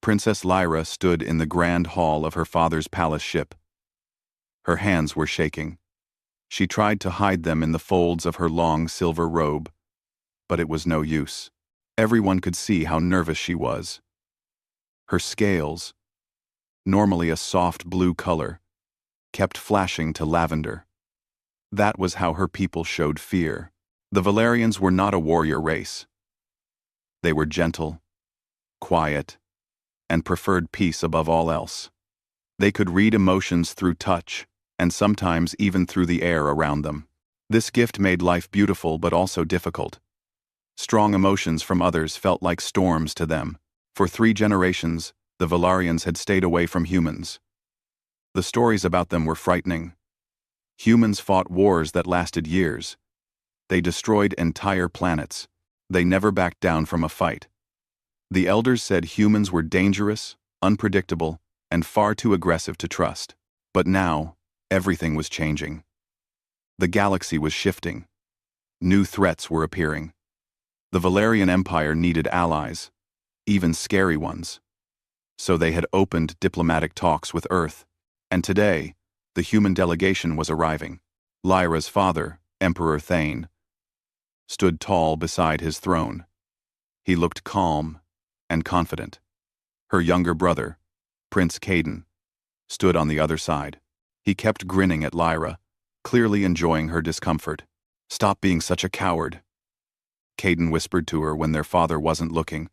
Princess Lyra stood in the grand hall of her father's palace ship. Her hands were shaking. She tried to hide them in the folds of her long silver robe, but it was no use. Everyone could see how nervous she was. Her scales, normally a soft blue color, kept flashing to lavender. That was how her people showed fear. The Valerians were not a warrior race. They were gentle, quiet, and preferred peace above all else. They could read emotions through touch, and sometimes even through the air around them. This gift made life beautiful but also difficult. Strong emotions from others felt like storms to them. For 3 generations, the Valerians had stayed away from humans. The stories about them were frightening. Humans fought wars that lasted years. They destroyed entire planets. They never backed down from a fight. The elders said humans were dangerous, unpredictable, and far too aggressive to trust. But now, everything was changing. The galaxy was shifting. New threats were appearing. The Valerian Empire needed allies, even scary ones. So they had opened diplomatic talks with Earth, and today, the human delegation was arriving. Lyra's father, Emperor Thane, stood tall beside his throne. He looked calm and confident. Her younger brother, Prince Caden, stood on the other side. He kept grinning at Lyra, clearly enjoying her discomfort. "Stop being such a coward," Caden whispered to her when their father wasn't looking.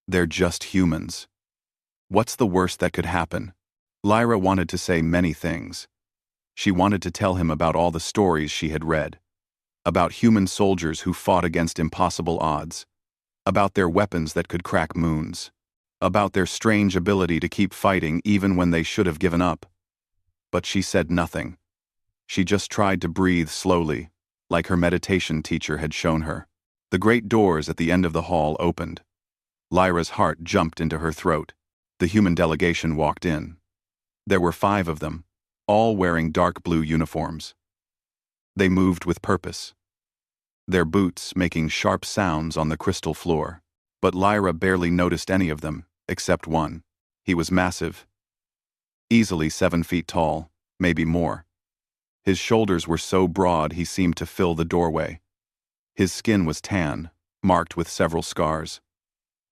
"They're just humans. What's the worst that could happen?" Lyra wanted to say many things. She wanted to tell him about all the stories she had read, about human soldiers who fought against impossible odds, about their weapons that could crack moons, about their strange ability to keep fighting even when they should have given up. But she said nothing. She just tried to breathe slowly, like her meditation teacher had shown her. The great doors at the end of the hall opened. Lyra's heart jumped into her throat. The human delegation walked in. There were 5 of them, all wearing dark blue uniforms. They moved with purpose, their boots making sharp sounds on the crystal floor. But Lyra barely noticed any of them, except one. He was massive, easily 7 feet tall, maybe more. His shoulders were so broad he seemed to fill the doorway. His skin was tan, marked with several scars.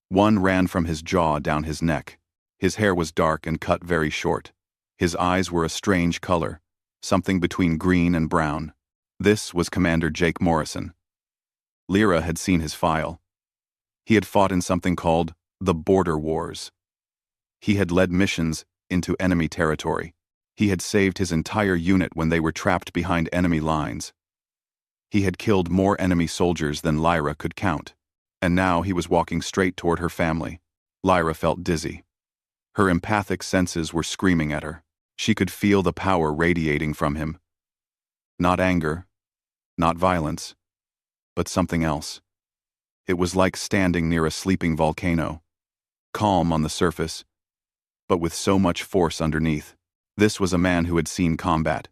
One ran from his jaw down his neck. His hair was dark and cut very short. His eyes were a strange color, something between green and brown. This was Commander Jake Morrison. Lyra had seen his file. He had fought in something called the Border Wars. He had led missions into enemy territory. He had saved his entire unit when they were trapped behind enemy lines. He had killed more enemy soldiers than Lyra could count. And now he was walking straight toward her family. Lyra felt dizzy. Her empathic senses were screaming at her. She could feel the power radiating from him. Not anger, not violence, but something else. It was like standing near a sleeping volcano, calm on the surface, but with so much force underneath. This was a man who had seen combat,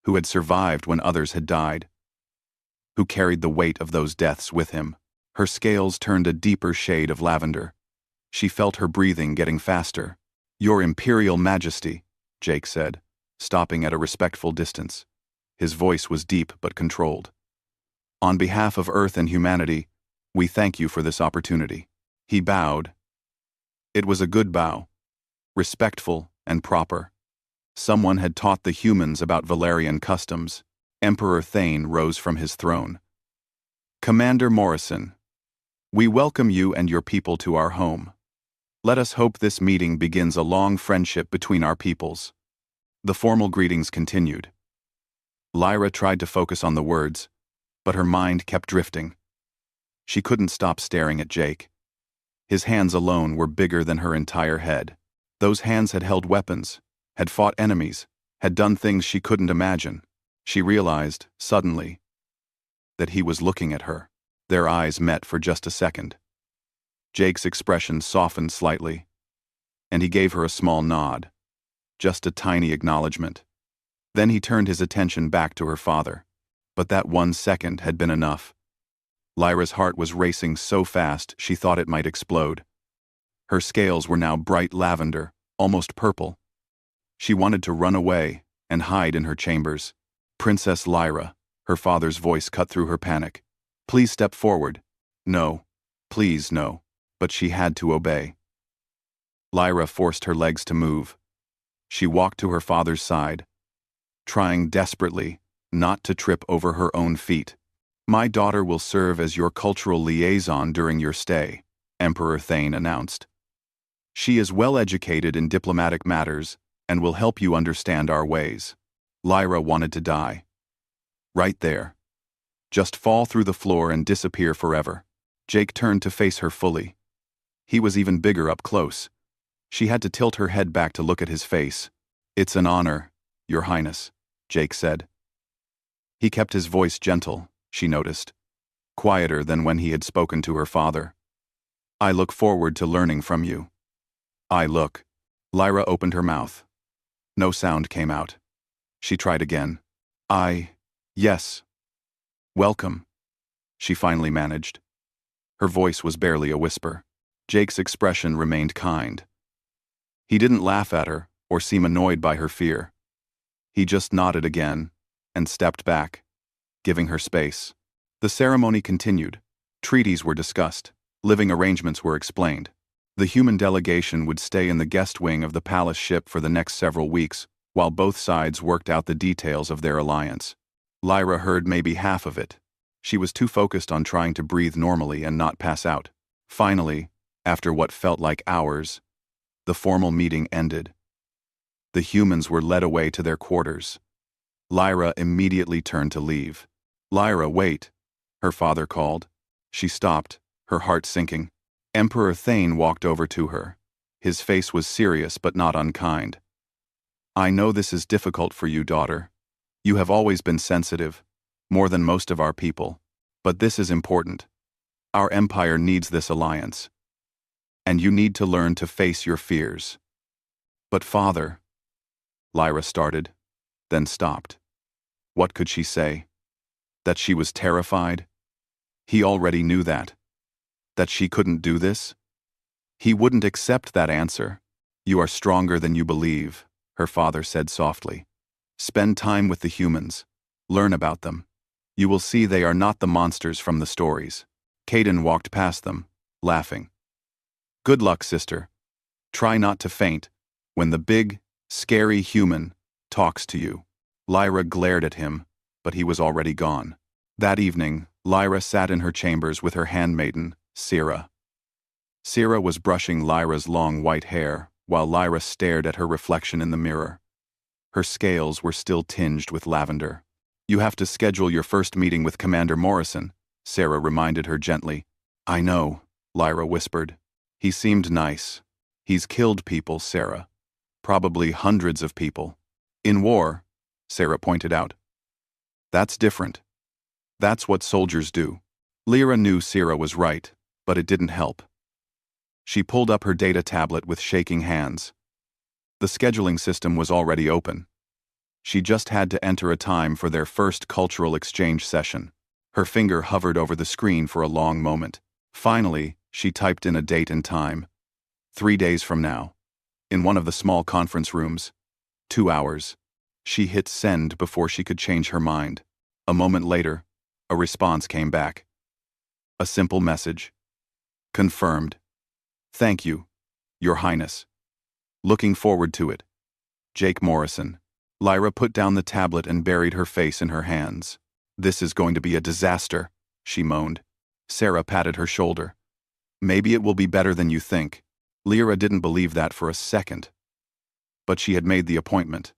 who had survived when others had died, who carried the weight of those deaths with him. Her scales turned a deeper shade of lavender. She felt her breathing getting faster. "Your Imperial Majesty," Jake said, stopping at a respectful distance. His voice was deep but controlled. "On behalf of Earth and humanity, we thank you for this opportunity." He bowed. It was a good bow, respectful and proper. Someone had taught the humans about Valerian customs. Emperor Thane rose from his throne. "Commander Morrison, we welcome you and your people to our home. Let us hope this meeting begins a long friendship between our peoples." The formal greetings continued. Lyra tried to focus on the words, but her mind kept drifting. She couldn't stop staring at Jake. His hands alone were bigger than her entire head. Those hands had held weapons, had fought enemies, had done things she couldn't imagine. She realized, suddenly, that he was looking at her. Their eyes met for just a second. Jake's expression softened slightly, and he gave her a small nod, just a tiny acknowledgement. Then he turned his attention back to her father. But that 1 second had been enough. Lyra's heart was racing so fast she thought it might explode. Her scales were now bright lavender, almost purple. She wanted to run away and hide in her chambers. Princess Lyra, her father's voice cut through her panic. Please step forward. No. Please, no. But she had to obey. Lyra forced her legs to move. She walked to her father's side, trying desperately not to trip over her own feet. My daughter will serve as your cultural liaison during your stay, Emperor Thane announced. She is well educated in diplomatic matters and will help you understand our ways. Lyra wanted to die. Right there. Just fall through the floor and disappear forever. Jake turned to face her fully. He was even bigger up close. She had to tilt her head back to look at his face. It's an honor, Your Highness, Jake said. He kept his voice gentle, she noticed, quieter than when he had spoken to her father. I look forward to learning from you. I look. Lyra opened her mouth. No sound came out. She tried again. Yes. Welcome, she finally managed. Her voice was barely a whisper. Jake's expression remained kind. He didn't laugh at her or seem annoyed by her fear. He just nodded again and stepped back, giving her space. The ceremony continued. Treaties were discussed. Living arrangements were explained. The human delegation would stay in the guest wing of the palace ship for the next several weeks, while both sides worked out the details of their alliance. Lyra heard maybe half of it. She was too focused on trying to breathe normally and not pass out. Finally, after what felt like hours, the formal meeting ended. The humans were led away to their quarters. Lyra immediately turned to leave. Lyra, wait, her father called. She stopped, her heart sinking. Emperor Thane walked over to her. His face was serious but not unkind. I know this is difficult for you, daughter. You have always been sensitive, more than most of our people. But this is important. Our empire needs this alliance. And you need to learn to face your fears. But father, Lyra started, then stopped. What could she say? That she was terrified? He already knew that. That she couldn't do this? He wouldn't accept that answer. You are stronger than you believe, her father said softly. Spend time with the humans. Learn about them. You will see they are not the monsters from the stories. Caden walked past them, laughing. Good luck, sister. Try not to faint when the big, scary human talks to you. Lyra glared at him, but he was already gone. That evening, Lyra sat in her chambers with her handmaiden, Sira. Sira was brushing Lyra's long white hair, while Lyra stared at her reflection in the mirror. Her scales were still tinged with lavender. You have to schedule your first meeting with Commander Morrison, Sarah reminded her gently. I know, Lyra whispered. He seemed nice. He's killed people, Sarah. Probably hundreds of people. In war, Sarah pointed out. That's different. That's what soldiers do. Lyra knew Sira was right, but it didn't help. She pulled up her data tablet with shaking hands. The scheduling system was already open. She just had to enter a time for their first cultural exchange session. Her finger hovered over the screen for a long moment. Finally, she typed in a date and time. 3 days from now. In one of the small conference rooms. 2 hours. She hit send before she could change her mind. A moment later, a response came back. A simple message. Confirmed. Thank you, Your Highness. Looking forward to it. Jake Morrison. Lyra put down the tablet and buried her face in her hands. This is going to be a disaster, she moaned. Sarah patted her shoulder. Maybe it will be better than you think. Lyra didn't believe that for a second. But she had made the appointment.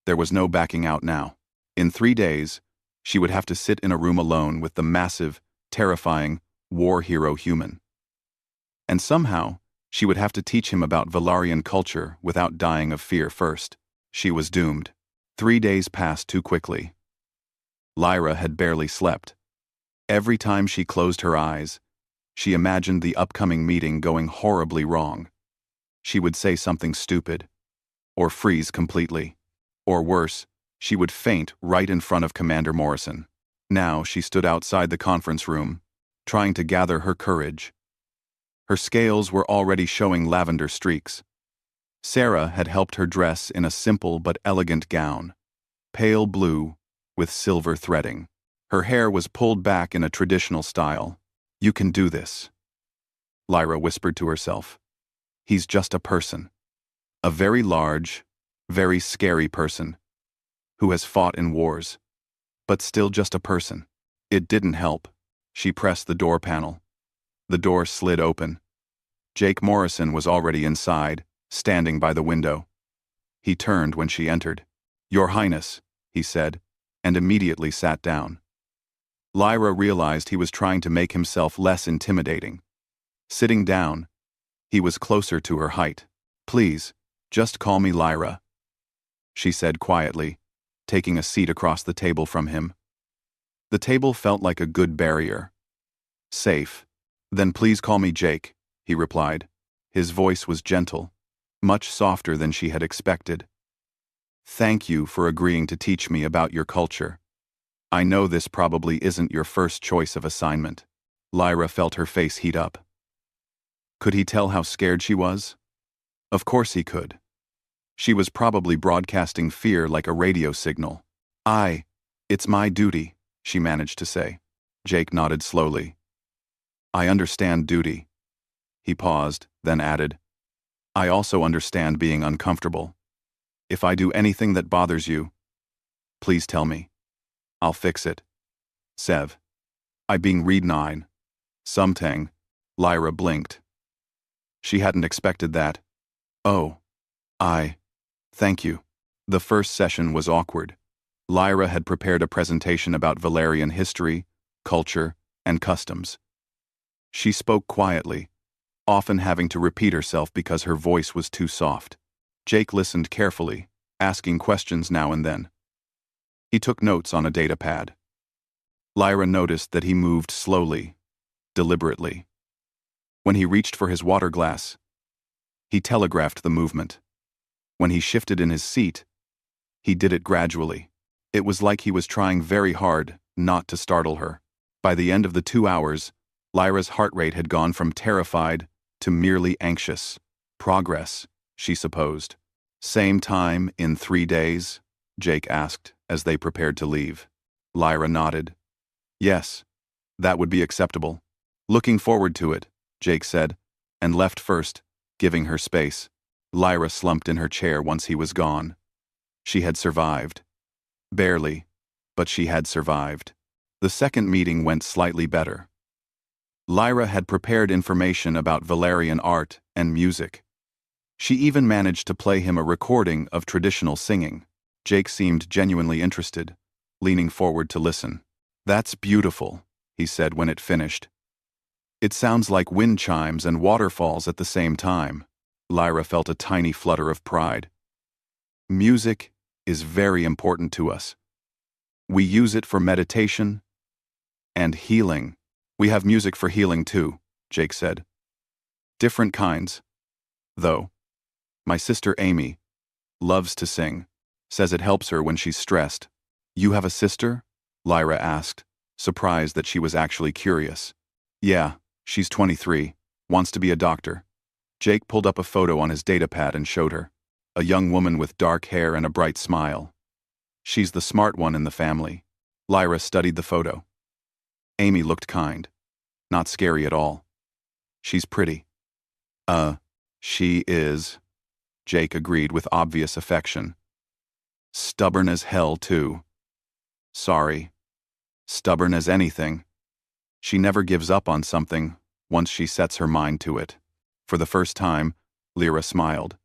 There was no backing out now. In 3 days, she would have to sit in a room alone with the massive, terrifying, war hero human. And somehow, she would have to teach him about Valarian culture without dying of fear first. She was doomed. 3 days passed too quickly. Lyra had barely slept. Every time she closed her eyes, she imagined the upcoming meeting going horribly wrong. She would say something stupid, or freeze completely. Or worse, she would faint right in front of Commander Morrison. Now she stood outside the conference room, trying to gather her courage. Her scales were already showing lavender streaks. Sarah had helped her dress in a simple but elegant gown, pale blue with silver threading. Her hair was pulled back in a traditional style. "You can do this," Lyra whispered to herself. "He's just a person. A very large, very scary person, who has fought in wars, but still just a person." It didn't help. She pressed the door panel. The door slid open. Jake Morrison was already inside, standing by the window. He turned when she entered. "Your Highness," he said, and immediately sat down. Lyra realized he was trying to make himself less intimidating. Sitting down, he was closer to her height. "Please, just call me Lyra," she said quietly, taking a seat across the table from him. The table felt like a good barrier. "Safe. Then please call me Jake," he replied. His voice was gentle, much softer than she had expected. "Thank you for agreeing to teach me about your culture. I know this probably isn't your first choice of assignment." Lyra felt her face heat up. Could he tell how scared she was? Of course he could. She was probably broadcasting fear like a radio signal. It's my duty," she managed to say. Jake nodded slowly. "I understand duty." He paused, then added, "I also understand being uncomfortable. If I do anything that bothers you, please tell me. I'll fix it." Sev. "I being read 9. Something." Lyra blinked. She hadn't expected that. "Oh. Thank you." The first session was awkward. Lyra had prepared a presentation about Valerian history, culture, and customs. She spoke quietly, often having to repeat herself because her voice was too soft. Jake listened carefully, asking questions now and then. He took notes on a data pad. Lyra noticed that he moved slowly, deliberately. When he reached for his water glass, he telegraphed the movement. When he shifted in his seat, he did it gradually. It was like he was trying very hard not to startle her. By the end of the 2 hours, Lyra's heart rate had gone from terrified to merely anxious. Progress, she supposed. "Same time in 3 days?" Jake asked as they prepared to leave. Lyra nodded. "Yes, that would be acceptable." "Looking forward to it," Jake said, and left first, giving her space. Lyra slumped in her chair once he was gone. She had survived. Barely, but she had survived. The second meeting went slightly better. Lyra had prepared information about Valerian art and music. She even managed to play him a recording of traditional singing. Jake seemed genuinely interested, leaning forward to listen. "That's beautiful," he said when it finished. "It sounds like wind chimes and waterfalls at the same time." Lyra felt a tiny flutter of pride. "Music is very important to us. We use it for meditation and healing." "We have music for healing too," Jake said. "Different kinds, though. My sister Amy loves to sing, says it helps her when she's stressed." "You have a sister?" Lyra asked, surprised that she was actually curious. "Yeah, she's 23, wants to be a doctor." Jake pulled up a photo on his datapad and showed her. A young woman with dark hair and a bright smile. "She's the smart one in the family." Lyra studied the photo. Amy looked kind. Not scary at all. "She's pretty." She is," Jake agreed with obvious affection. "Stubborn as hell, too." "Sorry. Stubborn as anything. She never gives up on something once she sets her mind to it." For the first time, Lyra smiled.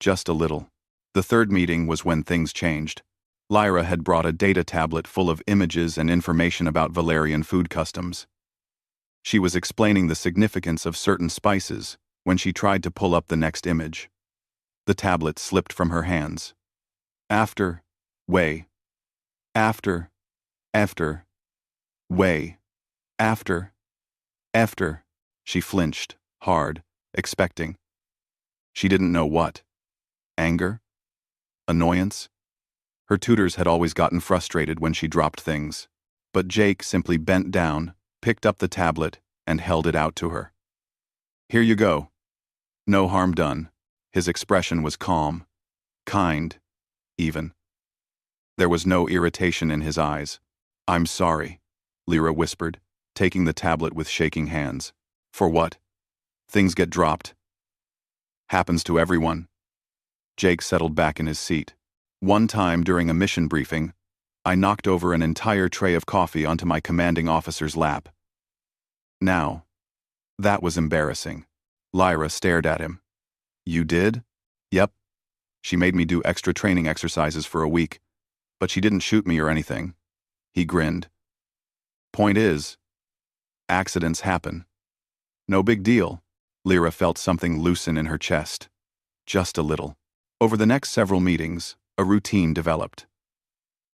Just a little. The third meeting was when things changed. Lyra had brought a data tablet full of images and information about Valerian food customs. She was explaining the significance of certain spices when she tried to pull up the next image. The tablet slipped from her hands. After, way. After, way. After. She flinched, hard, expecting. She didn't know what. Anger? Annoyance? Her tutors had always gotten frustrated when she dropped things. But Jake simply bent down, picked up the tablet, and held it out to her. Here you go. No harm done. His expression was calm, kind, even. There was no irritation in his eyes. I'm sorry, Lyra whispered, taking the tablet with shaking hands. For what? Things get dropped. Happens to everyone. Jake settled back in his seat. One time during a mission briefing, I knocked over an entire tray of coffee onto my commanding officer's lap. Now, that was embarrassing. Lyra stared at him. You did? Yep. She made me do extra training exercises for a week, but she didn't shoot me or anything. He grinned. Point is, accidents happen. No big deal. Lyra felt something loosen in her chest. Just a little. Over the next several meetings, a routine developed.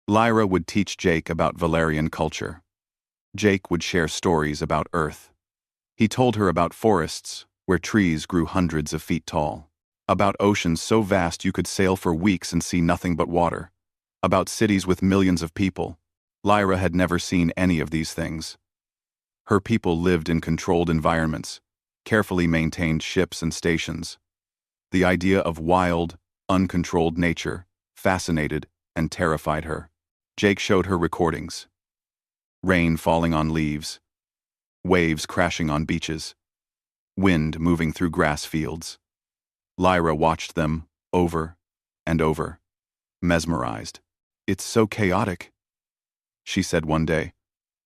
Lyra would teach Jake about Valerian culture. Jake would share stories about Earth. He told her about forests where trees grew hundreds of feet tall, about oceans so vast you could sail for weeks and see nothing but water, about cities with millions of people. Lyra had never seen any of these things. Her people lived in controlled environments, carefully maintained ships and stations. The idea of wild, uncontrolled nature fascinated and terrified her. Jake showed her recordings. Rain falling on leaves, waves crashing on beaches, wind moving through grass fields. Lyra watched them over and over, mesmerized. It's so chaotic, she said one day,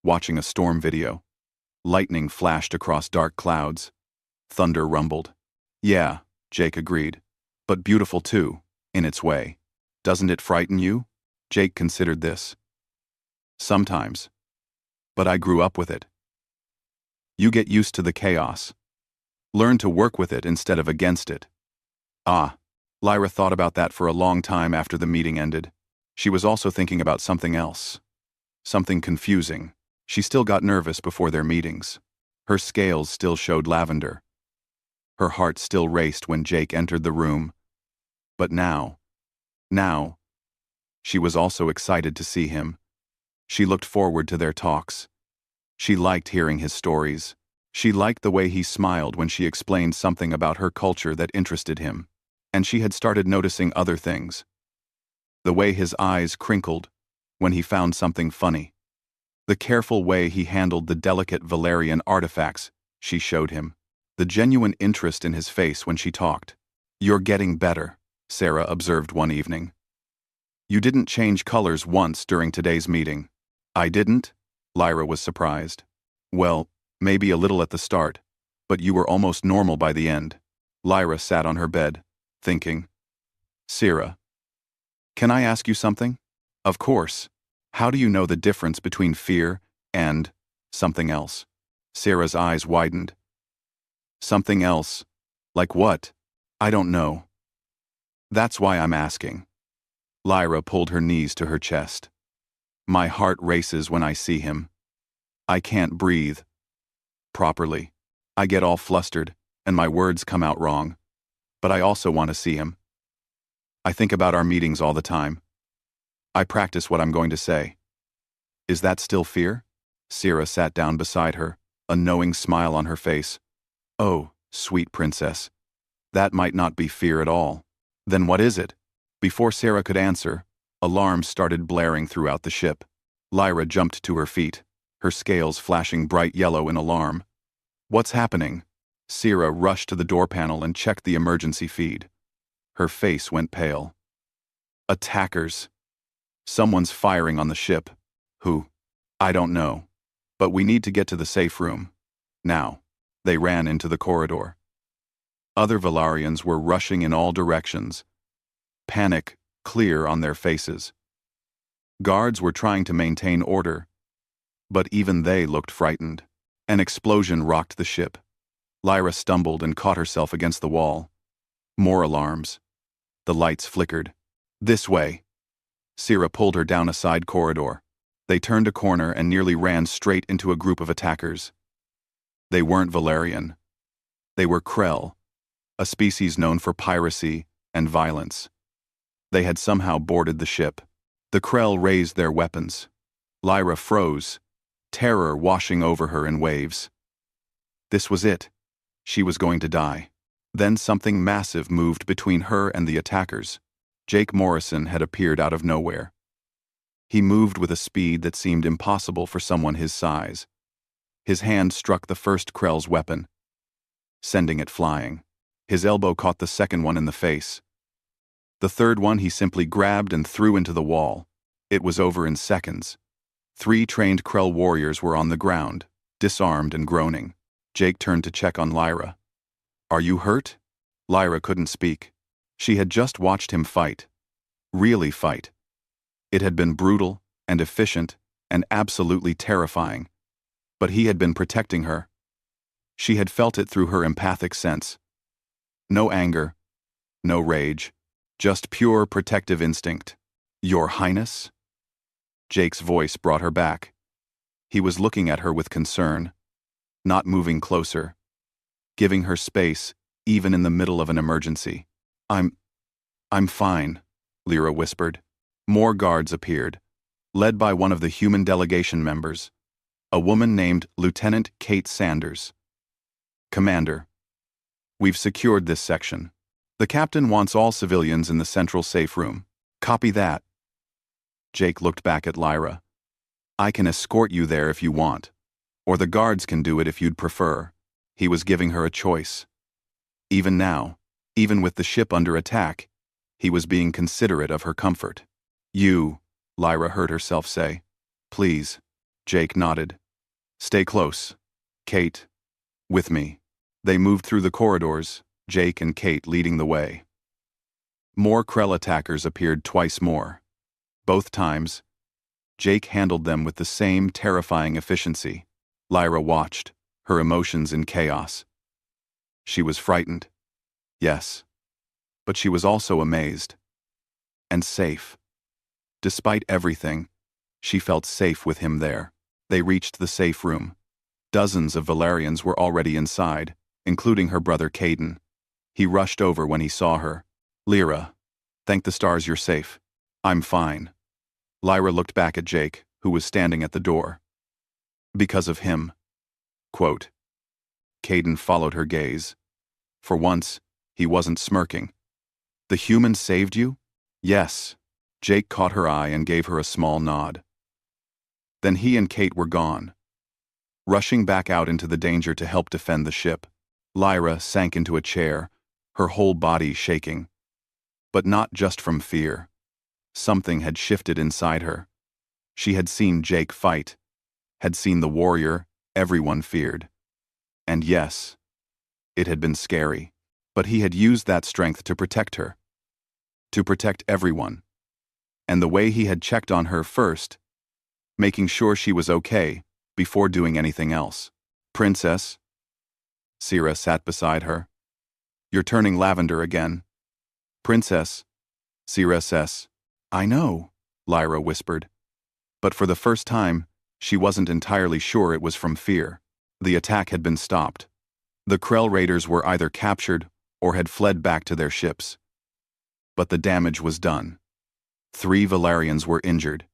watching a storm video. Lightning flashed across dark clouds. Thunder rumbled. Yeah, Jake agreed. But beautiful too, in its way. Doesn't it frighten you? Jake considered this. Sometimes. But I grew up with it. You get used to the chaos. Learn to work with it instead of against it. Ah, Lyra thought about that for a long time after the meeting ended. She was also thinking about something else. Something confusing. She still got nervous before their meetings. Her scales still showed lavender. Her heart still raced when Jake entered the room. But now, she was also excited to see him. She looked forward to their talks. She liked hearing his stories. She liked the way he smiled when she explained something about her culture that interested him. And she had started noticing other things. The way his eyes crinkled when he found something funny. The careful way he handled the delicate Valerian artifacts she showed him. The genuine interest in his face when she talked. You're getting better, Sarah observed one evening. You didn't change colors once during today's meeting. I didn't? Lyra was surprised. Well, maybe a little at the start, but you were almost normal by the end. Lyra sat on her bed, thinking. Sarah, can I ask you something? Of course. How do you know the difference between fear and something else? Sarah's eyes widened. Something else? Like what? I don't know. That's why I'm asking. Lyra pulled her knees to her chest. My heart races when I see him. I can't breathe properly. I get all flustered, and my words come out wrong. But I also want to see him. I think about our meetings all the time. I practice what I'm going to say. Is that still fear? Sarah sat down beside her, a knowing smile on her face. Oh, sweet princess. That might not be fear at all. Then what is it? Before Sarah could answer, alarms started blaring throughout the ship. Lyra jumped to her feet, her scales flashing bright yellow in alarm. What's happening? Sarah rushed to the door panel and checked the emergency feed. Her face went pale. Attackers. Someone's firing on the ship. Who? I don't know. But we need to get to the safe room. Now. They ran into the corridor. Other Valarians were rushing in all directions. Panic clear on their faces. Guards were trying to maintain order, but even they looked frightened. An explosion rocked the ship. Lyra stumbled and caught herself against the wall. More alarms. The lights flickered. This way. Sarah pulled her down a side corridor. They turned a corner and nearly ran straight into a group of attackers. They weren't Valerian. They were Krell, a species known for piracy and violence. They had somehow boarded the ship. The Krell raised their weapons. Lyra froze, terror washing over her in waves. This was it. She was going to die. Then something massive moved between her and the attackers. Jake Morrison had appeared out of nowhere. He moved with a speed that seemed impossible for someone his size. His hand struck the first Krell's weapon, sending it flying. His elbow caught the second one in the face. The third one he simply grabbed and threw into the wall. It was over in seconds. 3 trained Krell warriors were on the ground, disarmed and groaning. Jake turned to check on Lyra. "Are you hurt?" Lyra couldn't speak. She had just watched him fight. Really fight. It had been brutal and efficient and absolutely terrifying. But he had been protecting her. She had felt it through her empathic sense. No anger, no rage, just pure protective instinct. "Your Highness?" Jake's voice brought her back. He was looking at her with concern, not moving closer, giving her space even in the middle of an emergency. I'm fine," Lyra whispered. More guards appeared, led by one of the human delegation members, a woman named Lieutenant Kate Sanders. "Commander, we've secured this section. The captain wants all civilians in the central safe room. Copy that." Jake looked back at Lyra. "I can escort you there if you want, or the guards can do it if you'd prefer." He was giving her a choice. Even now, even with the ship under attack, he was being considerate of her comfort. "You," Lyra heard herself say. "Please." Jake nodded. "Stay close. Kate, with me." They moved through the corridors, Jake and Kate leading the way. More Krell attackers appeared twice more. Both times, Jake handled them with the same terrifying efficiency. Lyra watched, her emotions in chaos. She was frightened. Yes. But she was also amazed. And safe. Despite everything, she felt safe with him there. They reached the safe room. Dozens of Valerians were already inside, including her brother Caden. He rushed over when he saw her. "Lyra, thank the stars you're safe." "I'm fine." Lyra looked back at Jake, who was standing at the door. "Because of him." Quote. Caden followed her gaze. For once, he wasn't smirking. "The human saved you?" "Yes." Jake caught her eye and gave her a small nod. Then he and Kate were gone. Rushing back out into the danger to help defend the ship, Lyra sank into a chair, her whole body shaking. But not just from fear. Something had shifted inside her. She had seen Jake fight, had seen the warrior everyone feared. And yes, it had been scary, but he had used that strength to protect her. To protect everyone. And the way he had checked on her first, making sure she was okay before doing anything else. "Princess." Sierra sat beside her. "You're turning lavender again." "Princess." Sierra says. "I know," Lyra whispered. But for the first time, she wasn't entirely sure it was from fear. The attack had been stopped. The Krell raiders were either captured or had fled back to their ships. But the damage was done. 3 Valerians were injured,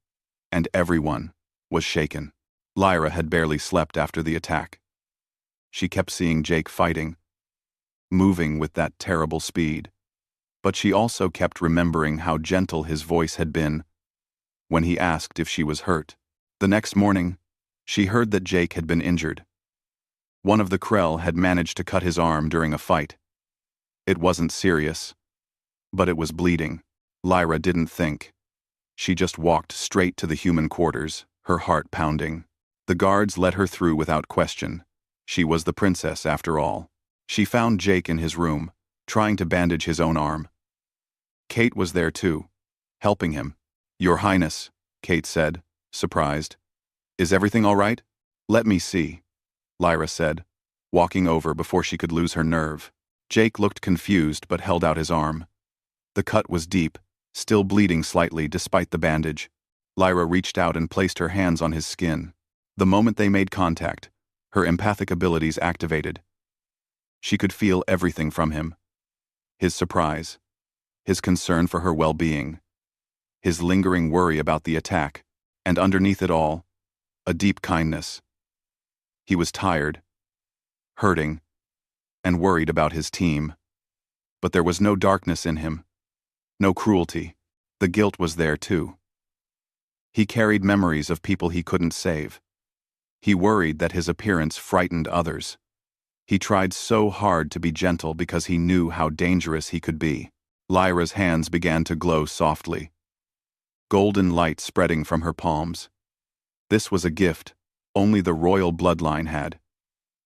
and everyone was shaken. Lyra had barely slept after the attack. She kept seeing Jake fighting, moving with that terrible speed. But she also kept remembering how gentle his voice had been when he asked if she was hurt. The next morning, she heard that Jake had been injured. One of the Krell had managed to cut his arm during a fight. It wasn't serious, but it was bleeding. Lyra didn't think. She just walked straight to the human quarters, her heart pounding. The guards let her through without question. She was the princess, after all. She found Jake in his room, trying to bandage his own arm. Kate was there too, helping him. "Your Highness," Kate said, surprised. "Is everything all right?" "Let me see," Lyra said, walking over before she could lose her nerve. Jake looked confused but held out his arm. The cut was deep, still bleeding slightly despite the bandage. Lyra reached out and placed her hands on his skin. The moment they made contact, her empathic abilities activated. She could feel everything from him. His surprise, his concern for her well-being, his lingering worry about the attack, and underneath it all, a deep kindness. He was tired, hurting, and worried about his team. But there was no darkness in him, no cruelty. The guilt was there too. He carried memories of people he couldn't save. He worried that his appearance frightened others. He tried so hard to be gentle because he knew how dangerous he could be. Lyra's hands began to glow softly, golden light spreading from her palms. This was a gift only the royal bloodline had.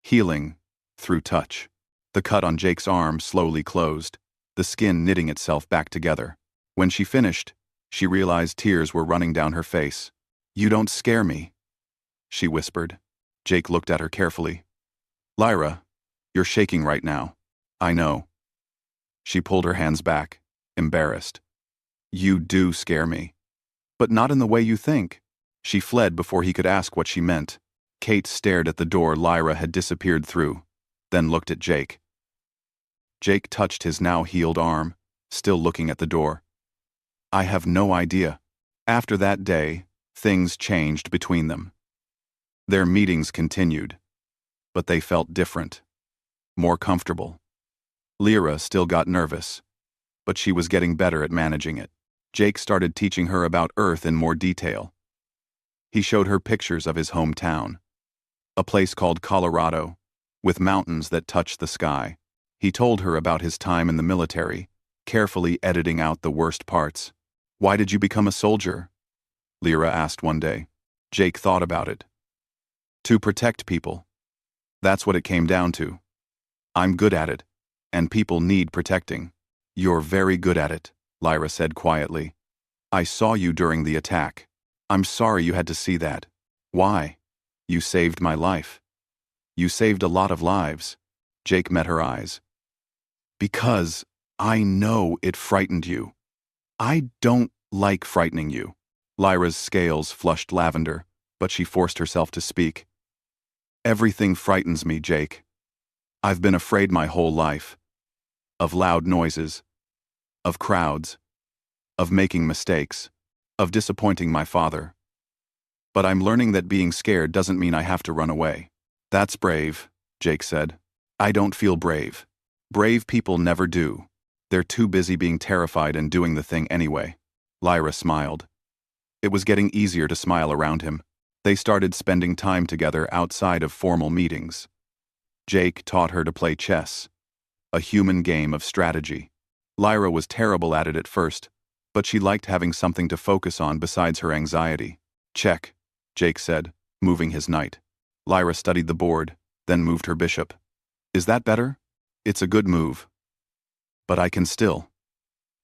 Healing through touch. The cut on Jake's arm slowly closed, the skin knitting itself back together. When she finished, she realized tears were running down her face. "You don't scare me," she whispered. Jake looked at her carefully. "Lyra, you're shaking right now." "I know." She pulled her hands back, embarrassed. "You do scare me. But not in the way you think." She fled before he could ask what she meant. Kate stared at the door Lyra had disappeared through, then looked at Jake. Jake touched his now healed arm, still looking at the door. "I have no idea." After that day, things changed between them. Their meetings continued, but they felt different, more comfortable. Lyra still got nervous, but she was getting better at managing it. Jake started teaching her about Earth in more detail. He showed her pictures of his hometown, a place called Colorado, with mountains that touched the sky. He told her about his time in the military, carefully editing out the worst parts. "Why did you become a soldier?" Lyra asked one day. Jake thought about it. "To protect people. That's what it came down to. I'm good at it, and people need protecting." "You're very good at it," Lyra said quietly. "I saw you during the attack. I'm sorry you had to see that." "Why?" "You saved my life. You saved a lot of lives." Jake met her eyes. "Because I know it frightened you. I don't like frightening you." Lyra's scales flushed lavender, but she forced herself to speak. "Everything frightens me, Jake. I've been afraid my whole life. Of loud noises. Of crowds. Of making mistakes. Of disappointing my father. But I'm learning that being scared doesn't mean I have to run away." "That's brave," Jake said. "I don't feel brave. Brave people never do. They're too busy being terrified and doing the thing anyway." Lyra smiled. It was getting easier to smile around him. They started spending time together outside of formal meetings. Jake taught her to play chess, a human game of strategy. Lyra was terrible at it at first, but she liked having something to focus on besides her anxiety. "Check," Jake said, moving his knight. Lyra studied the board, then moved her bishop. "Is that better?" "It's a good move. But I can still."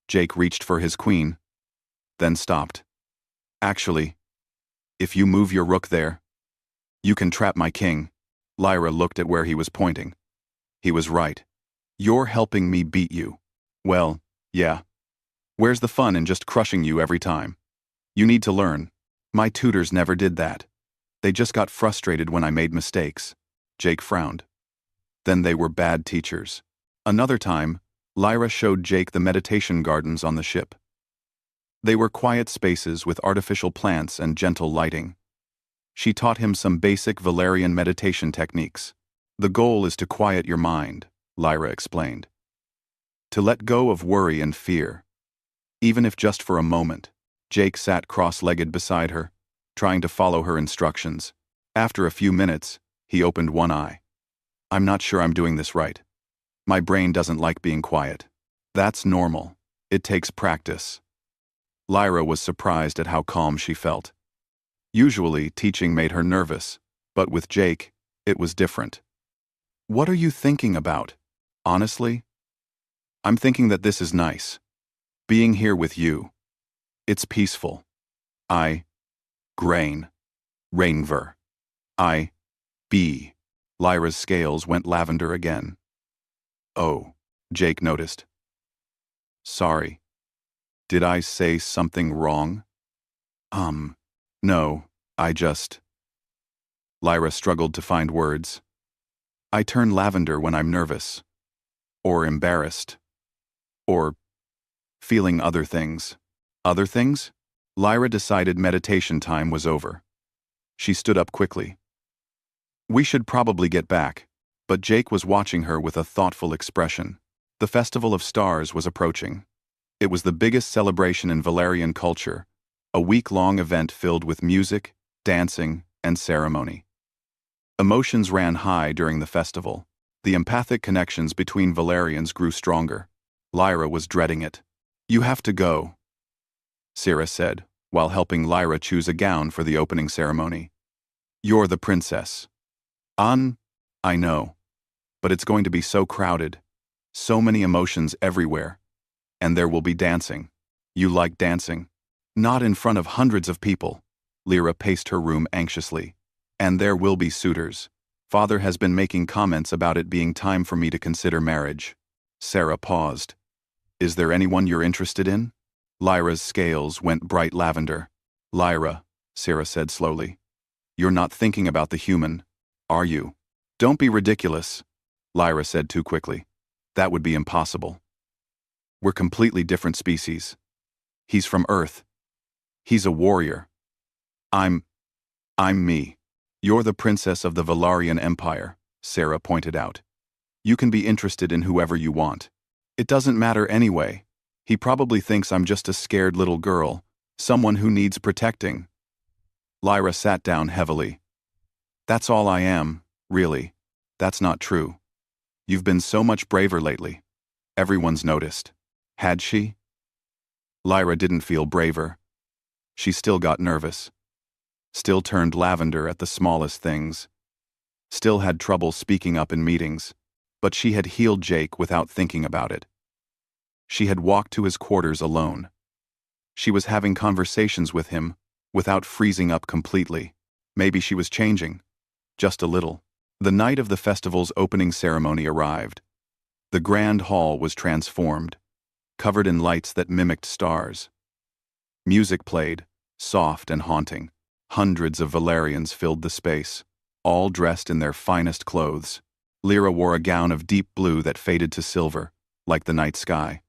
Jake reached for his queen, then stopped. "Actually, if you move your rook there, you can trap my king." Lyra looked at where he was pointing. He was right. "You're helping me beat you." "Well, yeah. Where's the fun in just crushing you every time? You need to learn. My tutors never did that. They just got frustrated when I made mistakes." Jake frowned. Then they were bad teachers. Another time, Lyra showed Jake the meditation gardens on the ship. They were quiet spaces with artificial plants and gentle lighting. She taught him some basic Valerian meditation techniques. "The goal is to quiet your mind," Lyra explained. "To let go of worry and fear, even if just for a moment." Jake sat cross-legged beside her, trying to follow her instructions. After a few minutes, he opened one eye. "I'm not sure I'm doing this right. My brain doesn't like being quiet." "That's normal. It takes practice." Lyra was surprised at how calm she felt. Usually, teaching made her nervous, but with Jake, it was different. "What are you thinking about?" "Honestly, I'm thinking that this is nice. Being here with you. It's peaceful. Grain. Rainver. Be." Lyra's scales went lavender again. "Oh," Jake noticed. "Sorry. Did I say something wrong?" No, I just..." Lyra struggled to find words. "I turn lavender when I'm nervous. Or embarrassed. Or feeling other things." "Other things?" Lyra decided meditation time was over. She stood up quickly. "We should probably get back. But Jake was watching her with a thoughtful expression. The Festival of Stars was approaching. It was the biggest celebration in Valerian culture, a week-long event filled with music, dancing, and ceremony. Emotions ran high during the festival. The empathic connections between Valerians grew stronger. Lyra was dreading it. "You have to go," Syrah said, while helping Lyra choose a gown for the opening ceremony. "You're the princess." I know. But it's going to be so crowded. So many emotions everywhere. And there will be dancing. You like dancing? Not in front of hundreds of people. Lyra paced her room anxiously. And there will be suitors. Father has been making comments about it being time for me to consider marriage. Syrah paused. Is there anyone you're interested in? Lyra's scales went bright lavender. Lyra, Syrah said slowly. You're not thinking about the human, are you? Don't be ridiculous, Lyra said too quickly. That would be impossible. We're completely different species. He's from Earth. He's a warrior. I'm me. You're the princess of the Valarian Empire, Syrah pointed out. You can be interested in whoever you want. It doesn't matter anyway. He probably thinks I'm just a scared little girl, someone who needs protecting. Lyra sat down heavily. That's all I am, really. That's not true. You've been so much braver lately. Everyone's noticed. Had she? Lyra didn't feel braver. She still got nervous. Still turned lavender at the smallest things. Still had trouble speaking up in meetings, but she had healed Jake without thinking about it. She had walked to his quarters alone. She was having conversations with him without freezing up completely. Maybe she was changing. Just a little. The night of the festival's opening ceremony arrived. The grand hall was transformed, covered in lights that mimicked stars. Music played, soft and haunting. Hundreds of Valerians filled the space, all dressed in their finest clothes. Lyra wore a gown of deep blue that faded to silver, like the night sky.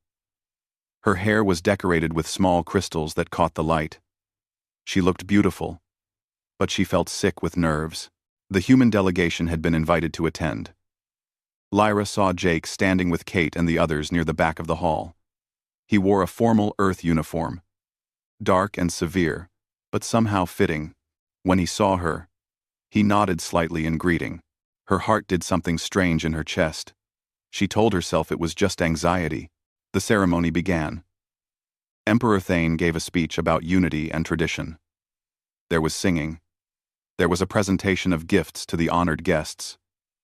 Her hair was decorated with small crystals that caught the light. She looked beautiful, but she felt sick with nerves. The human delegation had been invited to attend. Lyra saw Jake standing with Kate and the others near the back of the hall. He wore a formal Earth uniform, dark and severe, but somehow fitting. When he saw her, he nodded slightly in greeting. Her heart did something strange in her chest. She told herself it was just anxiety. The ceremony began. Emperor Thane gave a speech about unity and tradition. There was singing. There was a presentation of gifts to the honored guests,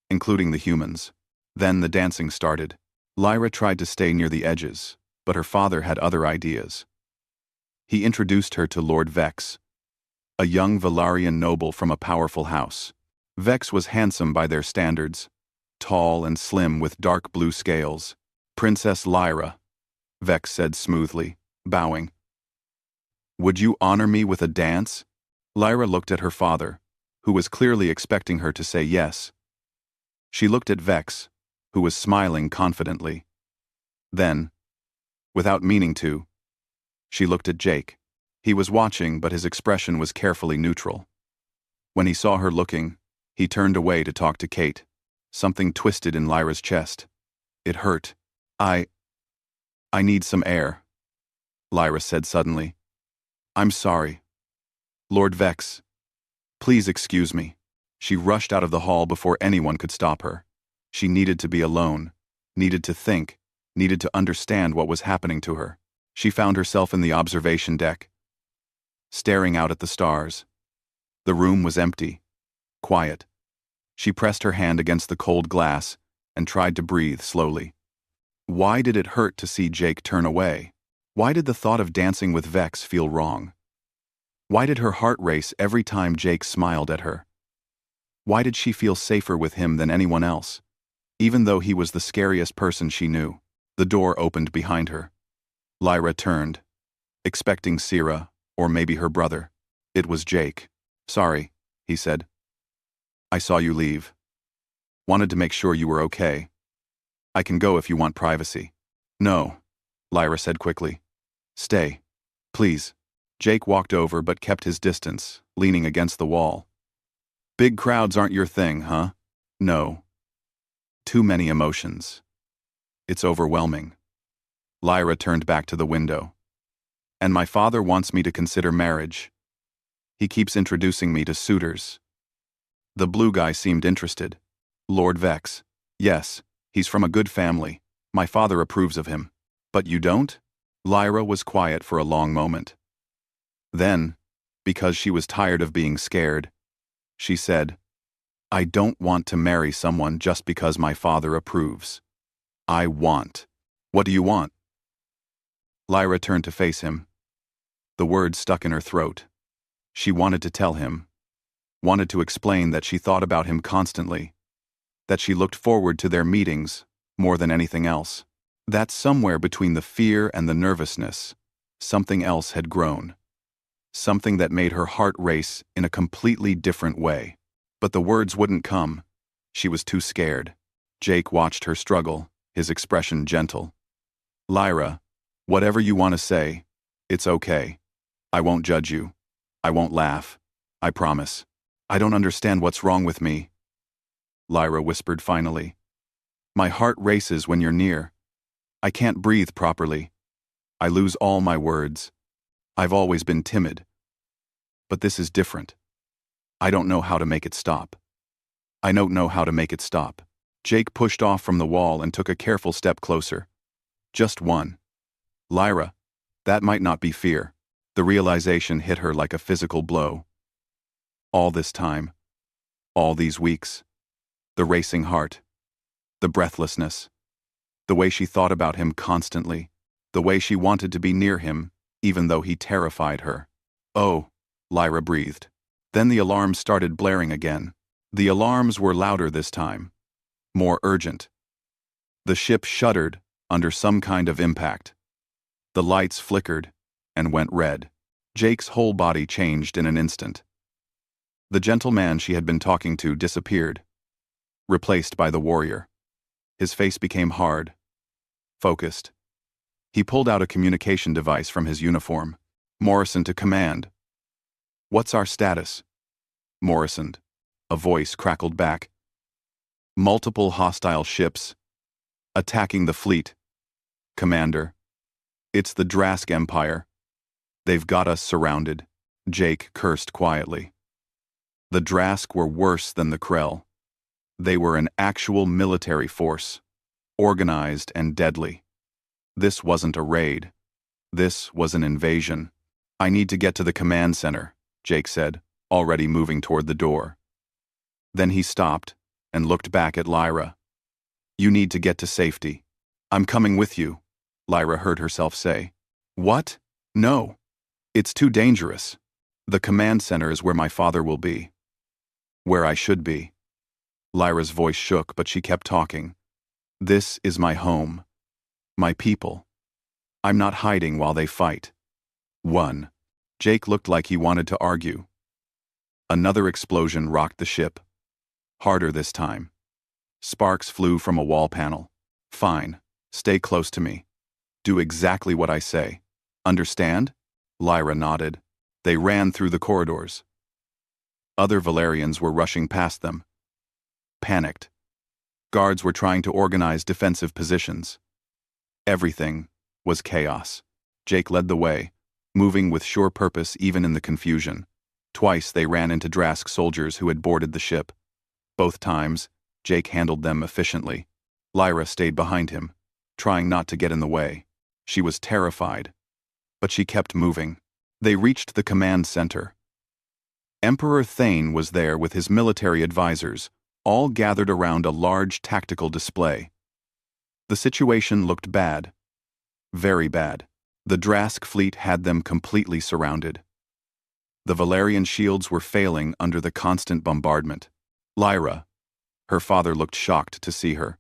including the humans. Then the dancing started. Lyra tried to stay near the edges, but her father had other ideas. He introduced her to Lord Vex, a young Valarian noble from a powerful house. Vex was handsome by their standards, tall and slim with dark blue scales. Princess Lyra, Vex said smoothly, bowing. Would you honor me with a dance? Lyra looked at her father, who was clearly expecting her to say yes. She looked at Vex, who was smiling confidently. Then, without meaning to, she looked at Jake. He was watching, but his expression was carefully neutral. When he saw her looking, he turned away to talk to Kate. Something twisted in Lyra's chest. It hurt. I need some air, Lyra said suddenly. I'm sorry. Lord Vex, please excuse me. She rushed out of the hall before anyone could stop her. She needed to be alone, needed to think, needed to understand what was happening to her. She found herself in the observation deck, staring out at the stars. The room was empty, quiet. She pressed her hand against the cold glass and tried to breathe slowly. Why did it hurt to see Jake turn away? Why did the thought of dancing with Vex feel wrong? Why did her heart race every time Jake smiled at her? Why did she feel safer with him than anyone else, even though he was the scariest person she knew? The door opened behind her. Lyra turned, expecting Syrah, or maybe her brother. It was Jake. Sorry, he said. I saw you leave. Wanted to make sure you were okay. I can go if you want privacy. No, Lyra said quickly. Stay, please. Jake walked over but kept his distance, leaning against the wall. Big crowds aren't your thing, huh? No. Too many emotions. It's overwhelming. Lyra turned back to the window. And my father wants me to consider marriage. He keeps introducing me to suitors. The blue guy seemed interested. Lord Vex. Yes, he's from a good family. My father approves of him. But you don't? Lyra was quiet for a long moment. Then, because she was tired of being scared, she said, I don't want to marry someone just because my father approves. I want. What do you want? Lyra turned to face him. The words stuck in her throat. She wanted to tell him. Wanted to explain that she thought about him constantly. That she looked forward to their meetings more than anything else. That somewhere between the fear and the nervousness, something else had grown. Something that made her heart race in a completely different way. But the words wouldn't come. She was too scared. Jake watched her struggle, his expression gentle. Lyra, whatever you want to say, it's okay. I won't judge you. I won't laugh. I promise. I don't understand what's wrong with me. Lyra whispered finally. My heart races when you're near. I can't breathe properly. I lose all my words. I've always been timid. But this is different. I don't know how to make it stop. I don't know how to make it stop. Jake pushed off from the wall and took a careful step closer. Just one. Lyra, that might not be fear. The realization hit her like a physical blow. All this time. All these weeks. The racing heart. The breathlessness. The way she thought about him constantly. The way she wanted to be near him, even though he terrified her. Oh, Lyra breathed. Then the alarms started blaring again. The alarms were louder this time. More urgent. The ship shuddered under some kind of impact. The lights flickered and went red. Jake's whole body changed in an instant. The gentleman she had been talking to disappeared, replaced by the warrior. His face became hard, focused. He pulled out a communication device from his uniform. Morrison to command. What's our status? Morrison. A voice crackled back. Multiple hostile ships. Attacking the fleet. Commander. It's the Drask Empire. They've got us surrounded. Jake cursed quietly. The Drask were worse than the Krell. They were an actual military force. Organized and deadly. This wasn't a raid. This was an invasion. I need to get to the command center, Jake said, already moving toward the door. Then he stopped and looked back at Lyra. You need to get to safety. I'm coming with you, Lyra heard herself say. What? No. It's too dangerous. The command center is where my father will be. Where I should be. Lyra's voice shook, but she kept talking. This is my home. My people. I'm not hiding while they fight. 1. Jake looked like he wanted to argue. Another explosion rocked the ship. Harder this time. Sparks flew from a wall panel. Fine. Stay close to me. Do exactly what I say. Understand? Lyra nodded. They ran through the corridors. Other Valerians were rushing past them. Panicked. Guards were trying to organize defensive positions. Everything was chaos. Jake led the way, moving with sure purpose even in the confusion. Twice they ran into Drask soldiers who had boarded the ship. Both times, Jake handled them efficiently. Lyra stayed behind him, trying not to get in the way. She was terrified, but she kept moving. They reached the command center. Emperor Thane was there with his military advisors, all gathered around a large tactical display. The situation looked bad. Very bad. The Drask fleet had them completely surrounded. The Valerian shields were failing under the constant bombardment. Lyra. Her father looked shocked to see her.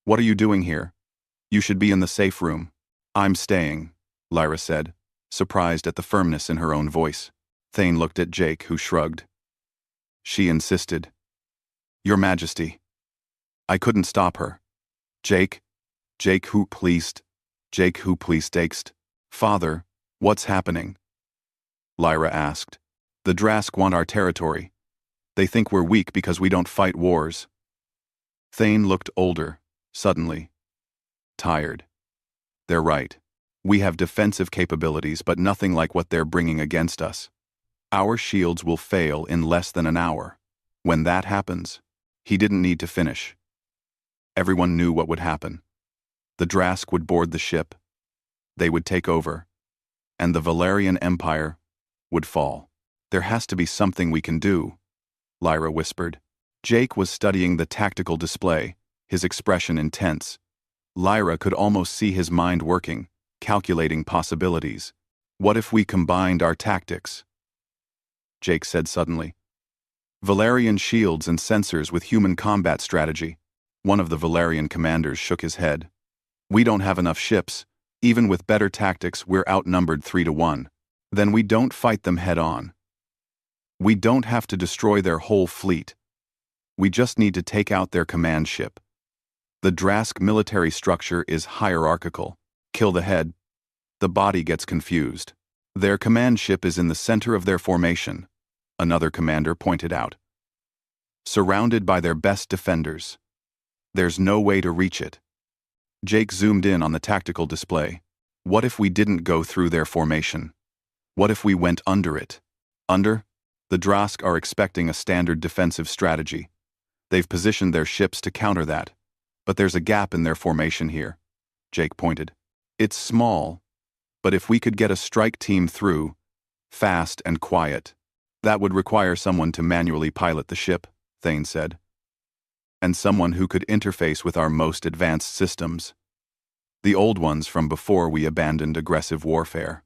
What are you doing here? You should be in the safe room. I'm staying, Lyra said, surprised at the firmness in her own voice. Thane looked at Jake, who shrugged. She insisted. Your Majesty. I couldn't stop her. Jake who pleased takes. Father, what's happening? Lyra asked. The Drask want our territory. They think we're weak because we don't fight wars. Thane looked older, suddenly. Tired. They're right. We have defensive capabilities, but nothing like what they're bringing against us. Our shields will fail in less than an hour. When that happens, he didn't need to finish. Everyone knew what would happen. The Drask would board the ship. They would take over. And the Valerian Empire would fall. There has to be something we can do, Lyra whispered. Jake was studying the tactical display, his expression intense. Lyra could almost see his mind working, calculating possibilities. What if we combined our tactics? Jake said suddenly. Valerian shields and sensors with human combat strategy. One of the Valerian commanders shook his head. We don't have enough ships. Even with better tactics, we're outnumbered 3-1. Then we don't fight them head-on. We don't have to destroy their whole fleet. We just need to take out their command ship. The Drask military structure is hierarchical. Kill the head. The body gets confused. Their command ship is in the center of their formation, another commander pointed out. Surrounded by their best defenders. There's no way to reach it. Jake zoomed in on the tactical display. What if we didn't go through their formation? What if we went under it? Under? The Drask are expecting a standard defensive strategy. They've positioned their ships to counter that. But there's a gap in their formation here. Jake pointed. It's small, but if we could get a strike team through, fast and quiet, that would require someone to manually pilot the ship, Thane said. And someone who could interface with our most advanced systems. The old ones from before we abandoned aggressive warfare.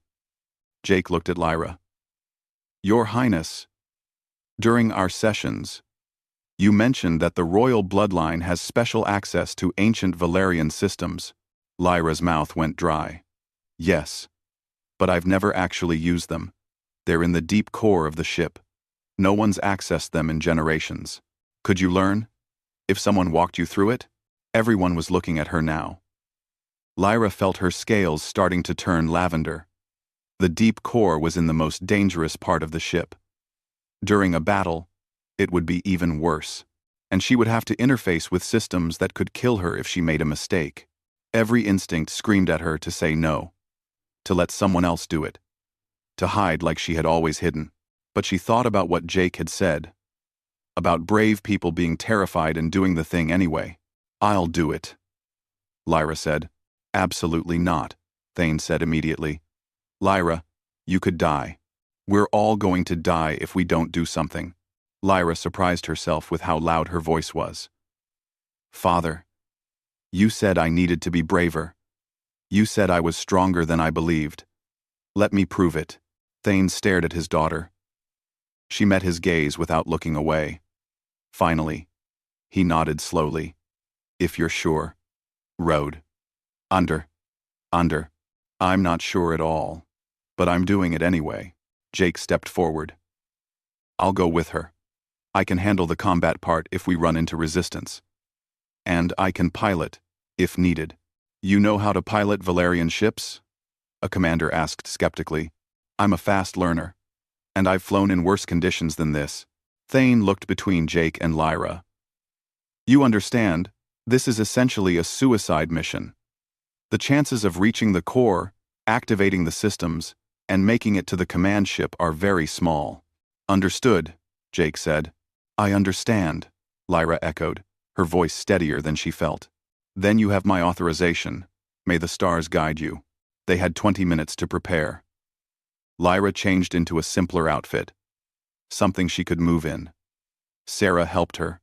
Jake looked at Lyra. Your Highness, during our sessions, you mentioned that the royal bloodline has special access to ancient Valerian systems. Lyra's mouth went dry. Yes, but I've never actually used them. They're in the deep core of the ship. No one's accessed them in generations. Could you learn? If someone walked you through it? Everyone was looking at her now. Lyra felt her scales starting to turn lavender. The deep core was in the most dangerous part of the ship. During a battle, it would be even worse, and she would have to interface with systems that could kill her if she made a mistake. Every instinct screamed at her to say no, to let someone else do it, to hide like she had always hidden. But she thought about what Jake had said, about brave people being terrified and doing the thing anyway. I'll do it, Lyra said. Absolutely not, Thane said immediately. Lyra, you could die. We're all going to die if we don't do something. Lyra surprised herself with how loud her voice was. Father, you said I needed to be braver. You said I was stronger than I believed. Let me prove it. Thane stared at his daughter. She met his gaze without looking away. Finally, he nodded slowly. If you're sure. Road. Under. I'm not sure at all. But I'm doing it anyway. Jake stepped forward. I'll go with her. I can handle the combat part if we run into resistance. And I can pilot, if needed. You know how to pilot Valerian ships? A commander asked skeptically. I'm a fast learner. And I've flown in worse conditions than this. Thane looked between Jake and Lyra. You understand, this is essentially a suicide mission. The chances of reaching the core, activating the systems, and making it to the command ship are very small. Understood, Jake said. I understand, Lyra echoed, her voice steadier than she felt. Then you have my authorization. May the stars guide you. They had 20 minutes to prepare. Lyra changed into a simpler outfit. Something she could move in. Sarah helped her,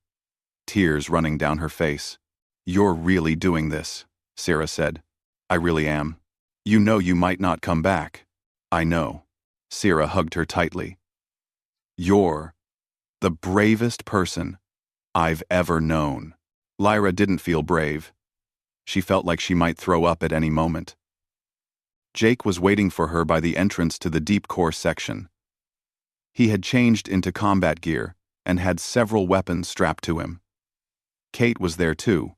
tears running down her face. You're really doing this, Sarah said. I really am. You know you might not come back. I know. Sarah hugged her tightly. You're the bravest person I've ever known. Lyra didn't feel brave. She felt like she might throw up at any moment. Jake was waiting for her by the entrance to the deep core section. He had changed into combat gear and had several weapons strapped to him. Kate was there too,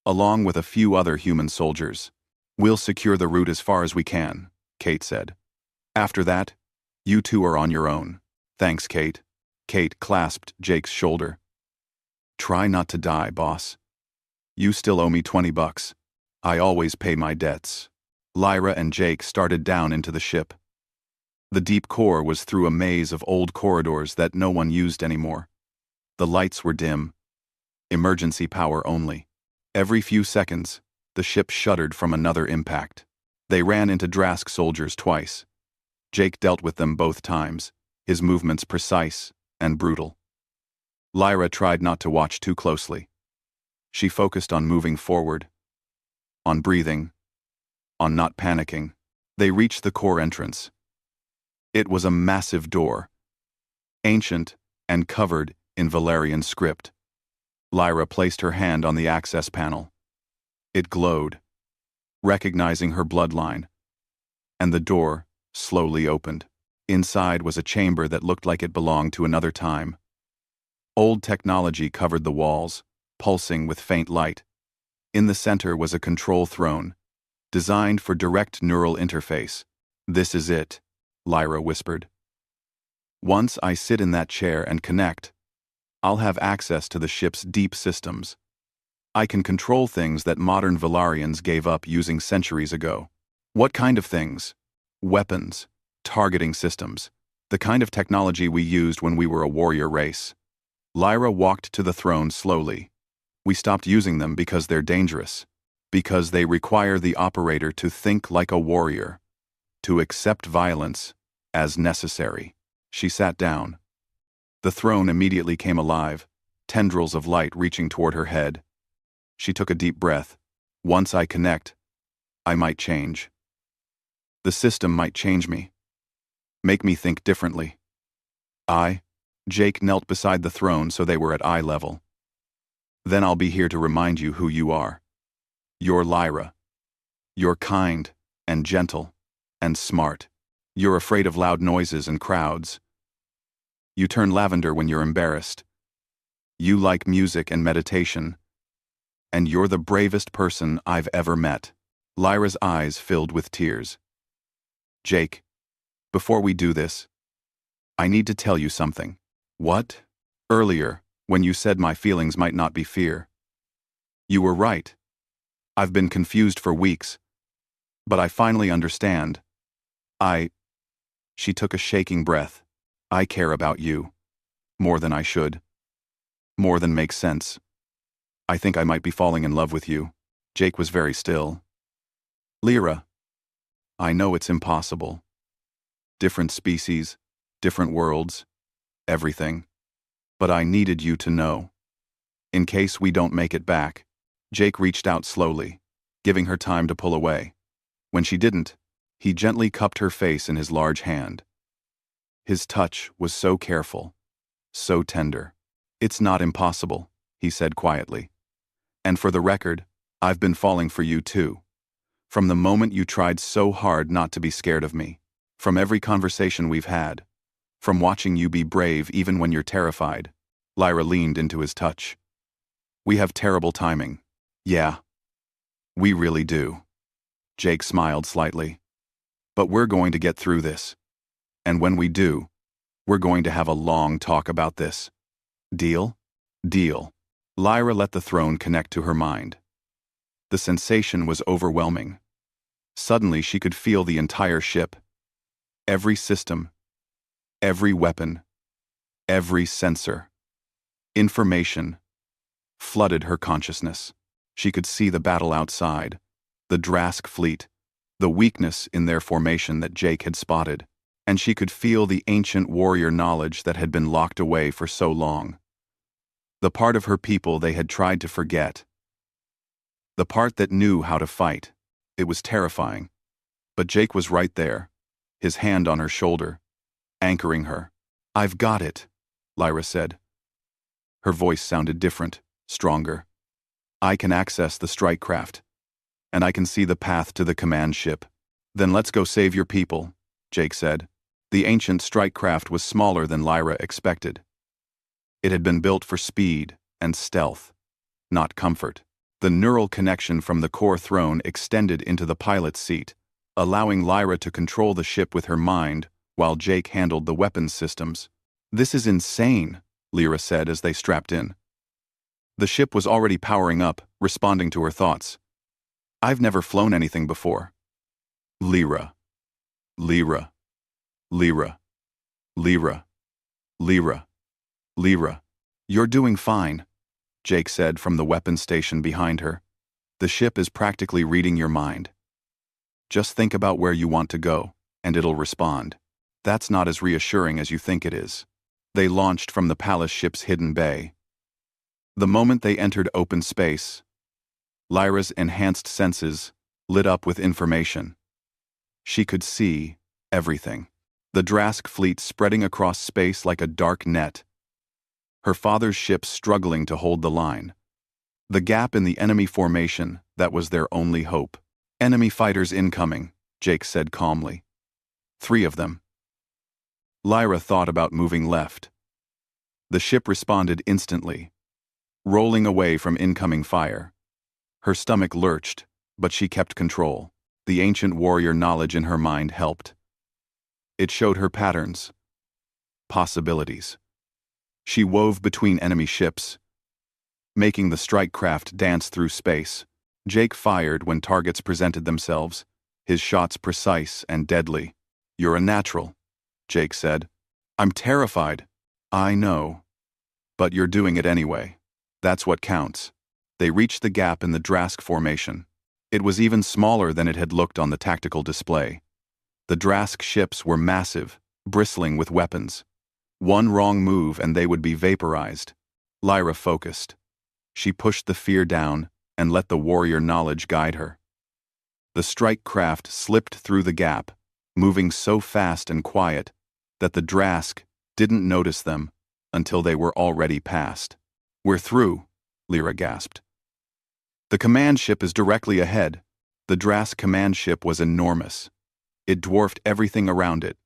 along with a few other human soldiers. We'll secure the route as far as we can, Kate said. After that, you two are on your own. Thanks, Kate. Kate clasped Jake's shoulder. Try not to die, boss. You still owe me $20. I always pay my debts. Lyra and Jake started down into the ship. The deep core was through a maze of old corridors that no one used anymore. The lights were dim. Emergency power only. Every few seconds, the ship shuddered from another impact. They ran into Drask soldiers twice. Jake dealt with them both times, his movements precise and brutal. Lyra tried not to watch too closely. She focused on moving forward, on breathing, on not panicking. They reached the core entrance. It was a massive door, ancient and covered in Valerian script. Lyra placed her hand on the access panel. It glowed, recognizing her bloodline, and the door slowly opened. Inside was a chamber that looked like it belonged to another time. Old technology covered the walls, pulsing with faint light. In the center was a control throne, designed for direct neural interface. "This is it," Lyra whispered. "Once I sit in that chair and connect, I'll have access to the ship's deep systems. I can control things that modern Valarians gave up using centuries ago." "What kind of things?" "Weapons, targeting systems, the kind of technology we used when we were a warrior race." Lyra walked to the throne slowly. "We stopped using them because they're dangerous, because they require the operator to think like a warrior, to accept violence as necessary." She sat down. The throne immediately came alive, tendrils of light reaching toward her head. She took a deep breath. "Once I connect, I might change. The system might change me, make me think differently." Jake knelt beside the throne so they were at eye level. "Then I'll be here to remind you who you are. You're Lyra. You're kind and gentle and smart. You're afraid of loud noises and crowds. You turn lavender when you're embarrassed. You like music and meditation. And you're the bravest person I've ever met." Lyra's eyes filled with tears. "Jake, before we do this, I need to tell you something." "What?" "Earlier, when you said my feelings might not be fear. You were right. I've been confused for weeks, but I finally understand. She took a shaking breath. "I care about you. More than I should. More than makes sense. I think I might be falling in love with you." Jake was very still. "Lyra, I know it's impossible. Different species, different worlds, everything. But I needed you to know. In case we don't make it back." Jake reached out slowly, giving her time to pull away. When she didn't, he gently cupped her face in his large hand. His touch was so careful, so tender. "It's not impossible," he said quietly. "And for the record, I've been falling for you too. From the moment you tried so hard not to be scared of me. From every conversation we've had. From watching you be brave even when you're terrified." Lyra leaned into his touch. "We have terrible timing." "Yeah. We really do." Jake smiled slightly. "But we're going to get through this. And when we do, we're going to have a long talk about this. Deal?" "Deal." Lyra let the throne connect to her mind. The sensation was overwhelming. Suddenly she could feel the entire ship. Every system. Every weapon. Every sensor. Information flooded her consciousness. She could see the battle outside, the Drask fleet, the weakness in their formation that Jake had spotted, and she could feel the ancient warrior knowledge that had been locked away for so long. The part of her people they had tried to forget. The part that knew how to fight. It was terrifying. But Jake was right there, his hand on her shoulder, anchoring her. "I've got it," Lyra said. Her voice sounded different, stronger. "I can access the strike craft, and I can see the path to the command ship." "Then let's go save your people," Jake said. The ancient strike craft was smaller than Lyra expected. It had been built for speed and stealth, not comfort. The neural connection from the core throne extended into the pilot's seat, allowing Lyra to control the ship with her mind while Jake handled the weapons systems. "This is insane," Lyra said as they strapped in. The ship was already powering up, responding to her thoughts. I've never flown anything before. Lyra. Lyra. Lyra. Lyra. Lyra. Lyra. You're doing fine, Jake said from the weapons station behind her. The ship is practically reading your mind. Just think about where you want to go, and it'll respond. That's not as reassuring as you think it is. They launched from the palace ship's hidden bay. The moment they entered open space, Lyra's enhanced senses lit up with information. She could see everything. The Drask fleet spreading across space like a dark net. Her father's ship struggling to hold the line. The gap in the enemy formation that was their only hope. Enemy fighters incoming, Jake said calmly. 3 of them. Lyra thought about moving left. The ship responded instantly, rolling away from incoming fire. Her stomach lurched, but she kept control. The ancient warrior knowledge in her mind helped. It showed her patterns, possibilities. She wove between enemy ships, making the strike craft dance through space. Jake fired when targets presented themselves, his shots precise and deadly. You're a natural, Jake said. I'm terrified. I know. But you're doing it anyway. That's what counts. They reached the gap in the Drask formation. It was even smaller than it had looked on the tactical display. The Drask ships were massive, bristling with weapons. One wrong move and they would be vaporized. Lyra focused. She pushed the fear down and let the warrior knowledge guide her. The strike craft slipped through the gap, moving so fast and quiet that the Drask didn't notice them until they were already past. We're through, Lyra gasped. The command ship is directly ahead. The Drask command ship was enormous. It dwarfed everything around it,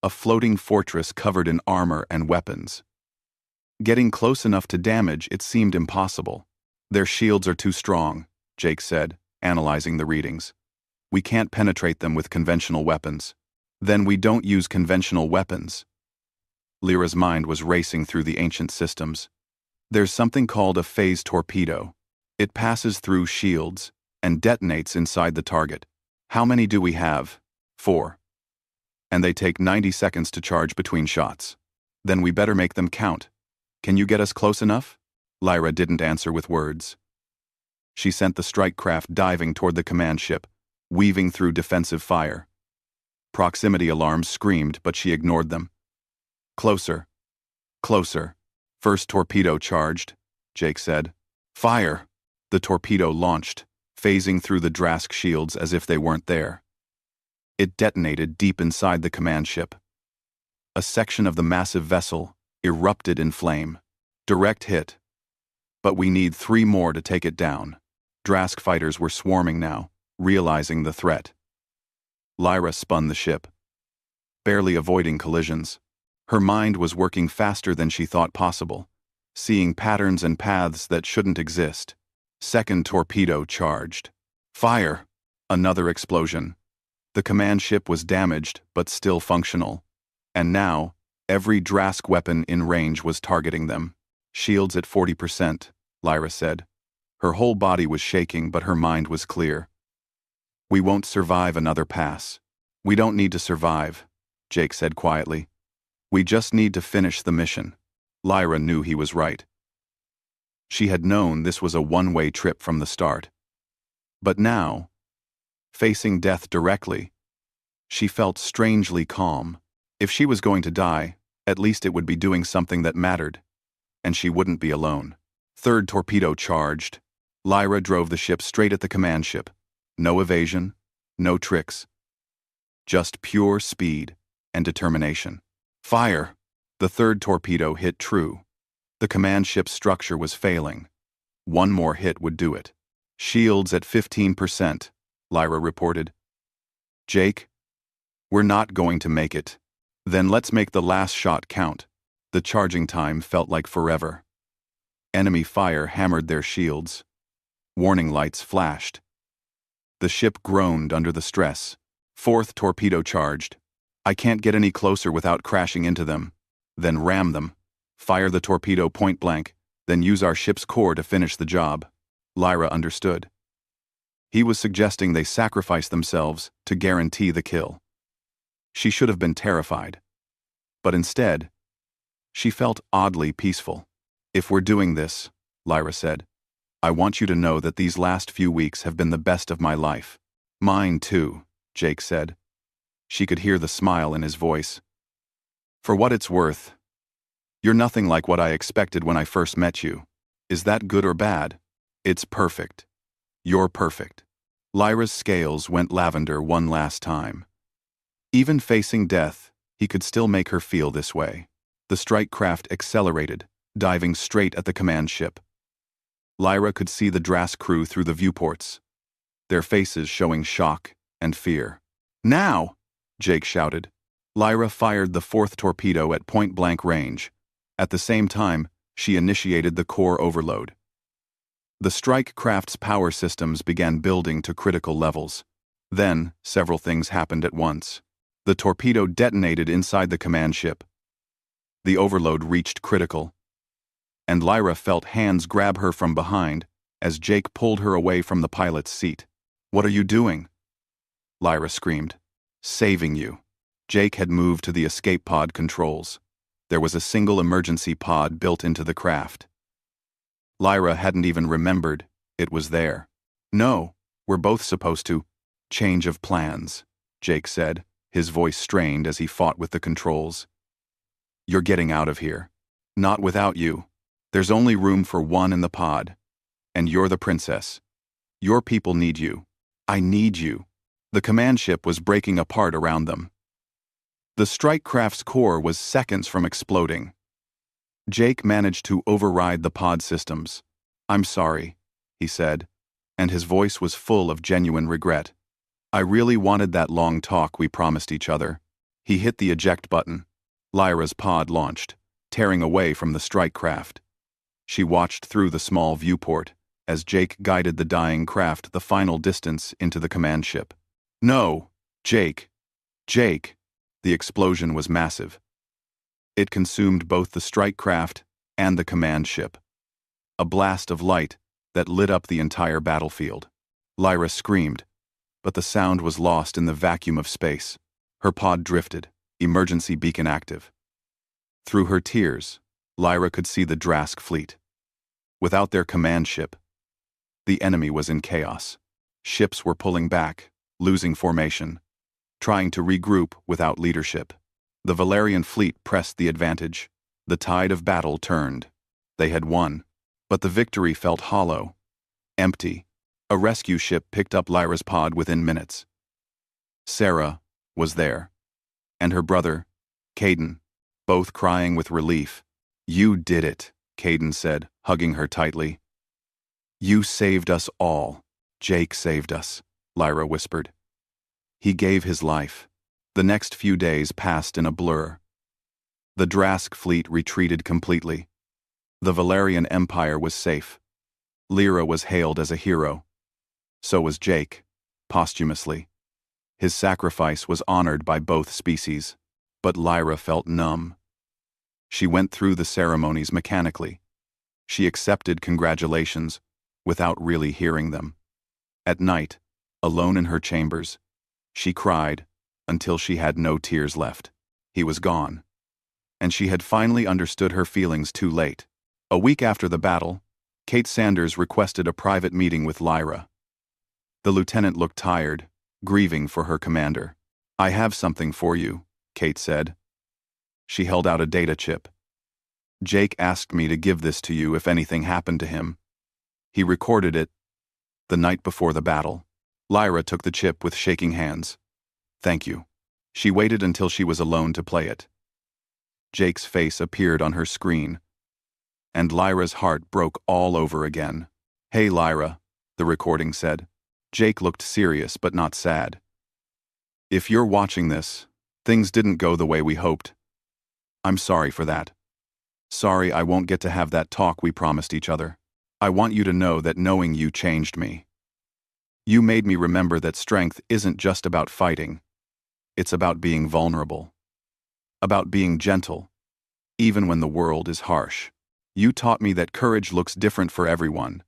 a floating fortress covered in armor and weapons. Getting close enough to damage it seemed impossible. Their shields are too strong, Jake said, analyzing the readings. We can't penetrate them with conventional weapons. Then we don't use conventional weapons. Lyra's mind was racing through the ancient systems. There's something called a phase torpedo. It passes through shields and detonates inside the target. How many do we have? 4. And they take 90 seconds to charge between shots. Then we better make them count. Can you get us close enough? Lyra didn't answer with words. She sent the strike craft diving toward the command ship, weaving through defensive fire. Proximity alarms screamed, but she ignored them. Closer. Closer. First torpedo charged, Jake said. Fire! The torpedo launched, phasing through the Drask shields as if they weren't there. It detonated deep inside the command ship. A section of the massive vessel erupted in flame. Direct hit. But we need 3 more to take it down. Drask fighters were swarming now, realizing the threat. Lyra spun the ship, barely avoiding collisions. Her mind was working faster than she thought possible, seeing patterns and paths that shouldn't exist. Second torpedo charged. Fire! Another explosion. The command ship was damaged, but still functional. And now, every Drask weapon in range was targeting them. Shields at 40%, Lyra said. Her whole body was shaking, but her mind was clear. We won't survive another pass. We don't need to survive, Jake said quietly. We just need to finish the mission. Lyra knew he was right. She had known this was a one-way trip from the start. But now, facing death directly, she felt strangely calm. If she was going to die, at least it would be doing something that mattered, and she wouldn't be alone. Third torpedo charged. Lyra drove the ship straight at the command ship. No evasion, no tricks. Just pure speed and determination. Fire! The third torpedo hit true. The command ship's structure was failing. One more hit would do it. Shields at 15%, Lyra reported. Jake, we're not going to make it. Then let's make the last shot count. The charging time felt like forever. Enemy fire hammered their shields. Warning lights flashed. The ship groaned under the stress. Fourth torpedo charged. I can't get any closer without crashing into them. Then ram them. Fire the torpedo point blank. Then use our ship's core to finish the job. Lyra understood. He was suggesting they sacrifice themselves to guarantee the kill. She should have been terrified. But instead, she felt oddly peaceful. If we're doing this, Lyra said, I want you to know that these last few weeks have been the best of my life. Mine too, Jake said. She could hear the smile in his voice. For what it's worth, you're nothing like what I expected when I first met you. Is that good or bad? It's perfect. You're perfect. Lyra's scales went lavender one last time. Even facing death, he could still make her feel this way. The strike craft accelerated, diving straight at the command ship. Lyra could see the Drask crew through the viewports, their faces showing shock and fear. Now! Jake shouted. Lyra fired the fourth torpedo at point-blank range. At the same time, she initiated the core overload. The strike craft's power systems began building to critical levels. Then, several things happened at once. The torpedo detonated inside the command ship. The overload reached critical, and Lyra felt hands grab her from behind as Jake pulled her away from the pilot's seat. What are you doing? Lyra screamed. Saving you. Jake had moved to the escape pod controls. There was a single emergency pod built into the craft. Lyra hadn't even remembered it was there. No, we're both supposed to. Change of plans, Jake said, his voice strained as he fought with the controls. You're getting out of here. Not without you. There's only room for one in the pod. And you're the princess. Your people need you. I need you. The command ship was breaking apart around them. The strike craft's core was seconds from exploding. Jake managed to override the pod systems. I'm sorry, he said, and his voice was full of genuine regret. I really wanted that long talk we promised each other. He hit the eject button. Lyra's pod launched, tearing away from the strike craft. She watched through the small viewport as Jake guided the dying craft the final distance into the command ship. No, Jake. Jake. The explosion was massive. It consumed both the strike craft and the command ship. A blast of light that lit up the entire battlefield. Lyra screamed, but the sound was lost in the vacuum of space. Her pod drifted, emergency beacon active. Through her tears, Lyra could see the Drask fleet. Without their command ship, the enemy was in chaos. Ships were pulling back, losing formation, trying to regroup without leadership. The Valerian fleet pressed the advantage. The tide of battle turned. They had won, but the victory felt hollow, empty. A rescue ship picked up Lyra's pod within minutes. Sarah was there, and her brother, Caden, both crying with relief. You did it, Caden said, hugging her tightly. You saved us all. Jake saved us, Lyra whispered. He gave his life. The next few days passed in a blur. The Drask fleet retreated completely. The Valerian Empire was safe. Lyra was hailed as a hero. So was Jake, posthumously. His sacrifice was honored by both species, but Lyra felt numb. She went through the ceremonies mechanically. She accepted congratulations without really hearing them. At night, alone in her chambers, she cried until she had no tears left. He was gone. And she had finally understood her feelings too late. A week after the battle, Kate Sanders requested a private meeting with Lyra. The lieutenant looked tired, grieving for her commander. I have something for you, Kate said. She held out a data chip. Jake asked me to give this to you if anything happened to him. He recorded it the night before the battle. Lyra took the chip with shaking hands. Thank you. She waited until she was alone to play it. Jake's face appeared on her screen, and Lyra's heart broke all over again. Hey Lyra, the recording said. Jake looked serious but not sad. If you're watching this, things didn't go the way we hoped. I'm sorry for that. Sorry I won't get to have that talk we promised each other. I want you to know that knowing you changed me. You made me remember that strength isn't just about fighting. It's about being vulnerable. About being gentle, even when the world is harsh. You taught me that courage looks different for everyone,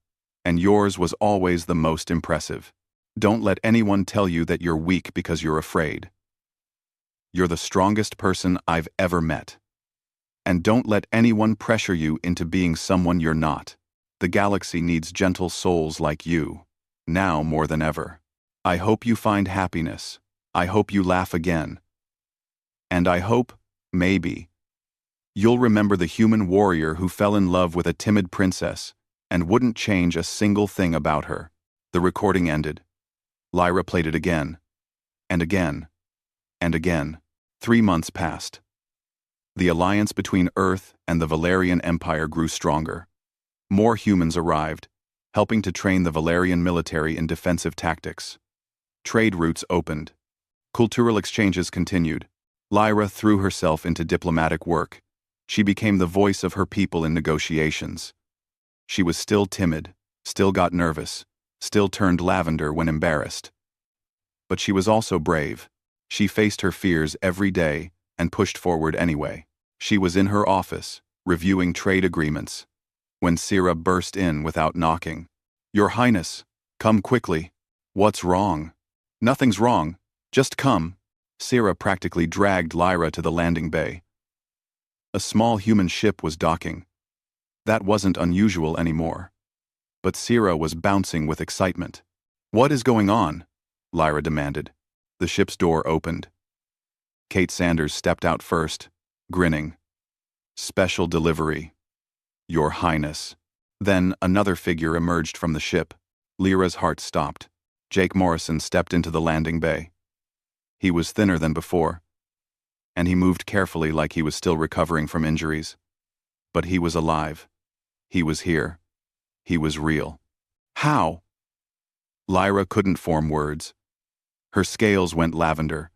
and yours was always the most impressive. Don't let anyone tell you that you're weak because you're afraid. You're the strongest person I've ever met. And don't let anyone pressure you into being someone you're not. The galaxy needs gentle souls like you, now more than ever. I hope you find happiness. I hope you laugh again. And I hope, maybe, you'll remember the human warrior who fell in love with a timid princess and wouldn't change a single thing about her. The recording ended. Lyra played it again, and again, and again. 3 months passed. The alliance between Earth and the Valerian Empire grew stronger. More humans arrived, helping to train the Valerian military in defensive tactics. Trade routes opened. Cultural exchanges continued. Lyra threw herself into diplomatic work. She became the voice of her people in negotiations. She was still timid, still got nervous, still turned lavender when embarrassed. But she was also brave. She faced her fears every day and pushed forward anyway. She was in her office, reviewing trade agreements, when Sira burst in without knocking. "Your Highness, come quickly." "What's wrong?" "Nothing's wrong. Just come." Sira practically dragged Lyra to the landing bay. A small human ship was docking. That wasn't unusual anymore. But Sira was bouncing with excitement. "What is going on?" Lyra demanded. The ship's door opened. Kate Sanders stepped out first, grinning. "Special delivery, Your Highness." Then another figure emerged from the ship. Lyra's heart stopped. Jake Morrison stepped into the landing bay. He was thinner than before, and he moved carefully like he was still recovering from injuries. But he was alive. He was here. He was real. "How?" Lyra couldn't form words. Her scales went lavender,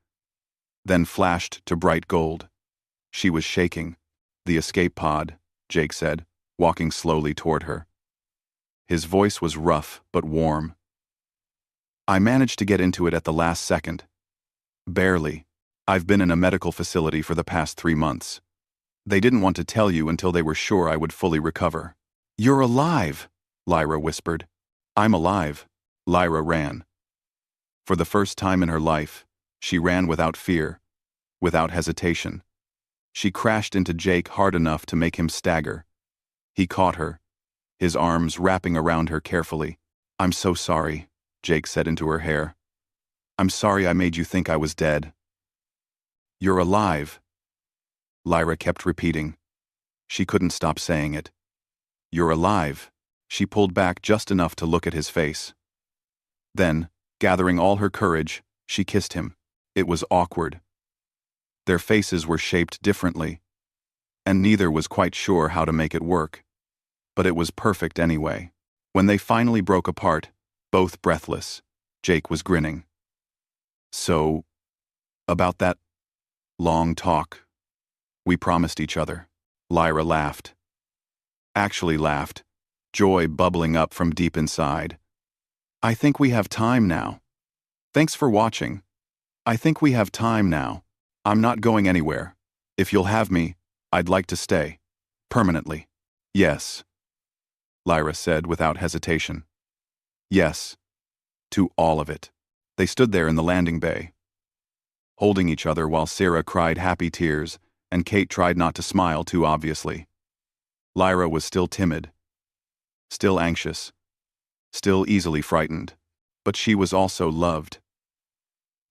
then flashed to bright gold. She was shaking. "The escape pod," Jake said, walking slowly toward her. His voice was rough but warm. "I managed to get into it at the last second. Barely. I've been in a medical facility for the past 3 months. They didn't want to tell you until they were sure I would fully recover." "You're alive," Lyra whispered. "I'm alive." Lyra ran. For the first time in her life, she ran without fear, without hesitation. She crashed into Jake hard enough to make him stagger. He caught her, his arms wrapping around her carefully. "I'm so sorry," Jake said into her hair. "I'm sorry I made you think I was dead." "You're alive," Lyra kept repeating. She couldn't stop saying it. "You're alive." She pulled back just enough to look at his face. Then, gathering all her courage, she kissed him. It was awkward. Their faces were shaped differently, and neither was quite sure how to make it work. But it was perfect anyway. When they finally broke apart, both breathless, Jake was grinning. "So, about that long talk we promised each other." Lyra laughed. Actually laughed, joy bubbling up from deep inside. "I think we have time now. Thanks for watching. I think we have time now. I'm not going anywhere. If you'll have me, I'd like to stay. Permanently." "Yes," Lyra said without hesitation. "Yes, to all of it." They stood there in the landing bay, holding each other while Sarah cried happy tears and Kate tried not to smile too obviously. Lyra was still timid, still anxious, still easily frightened, but she was also loved.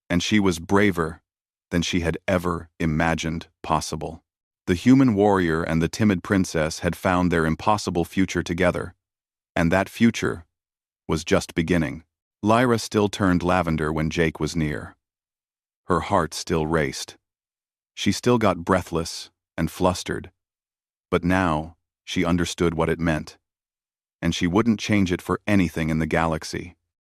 And she was braver than she had ever imagined possible. The human warrior and the timid princess had found their impossible future together, and that future was just beginning. Lyra still turned lavender when Jake was near. Her heart still raced. She still got breathless and flustered, but now she understood what it meant, and she wouldn't change it for anything in the galaxy.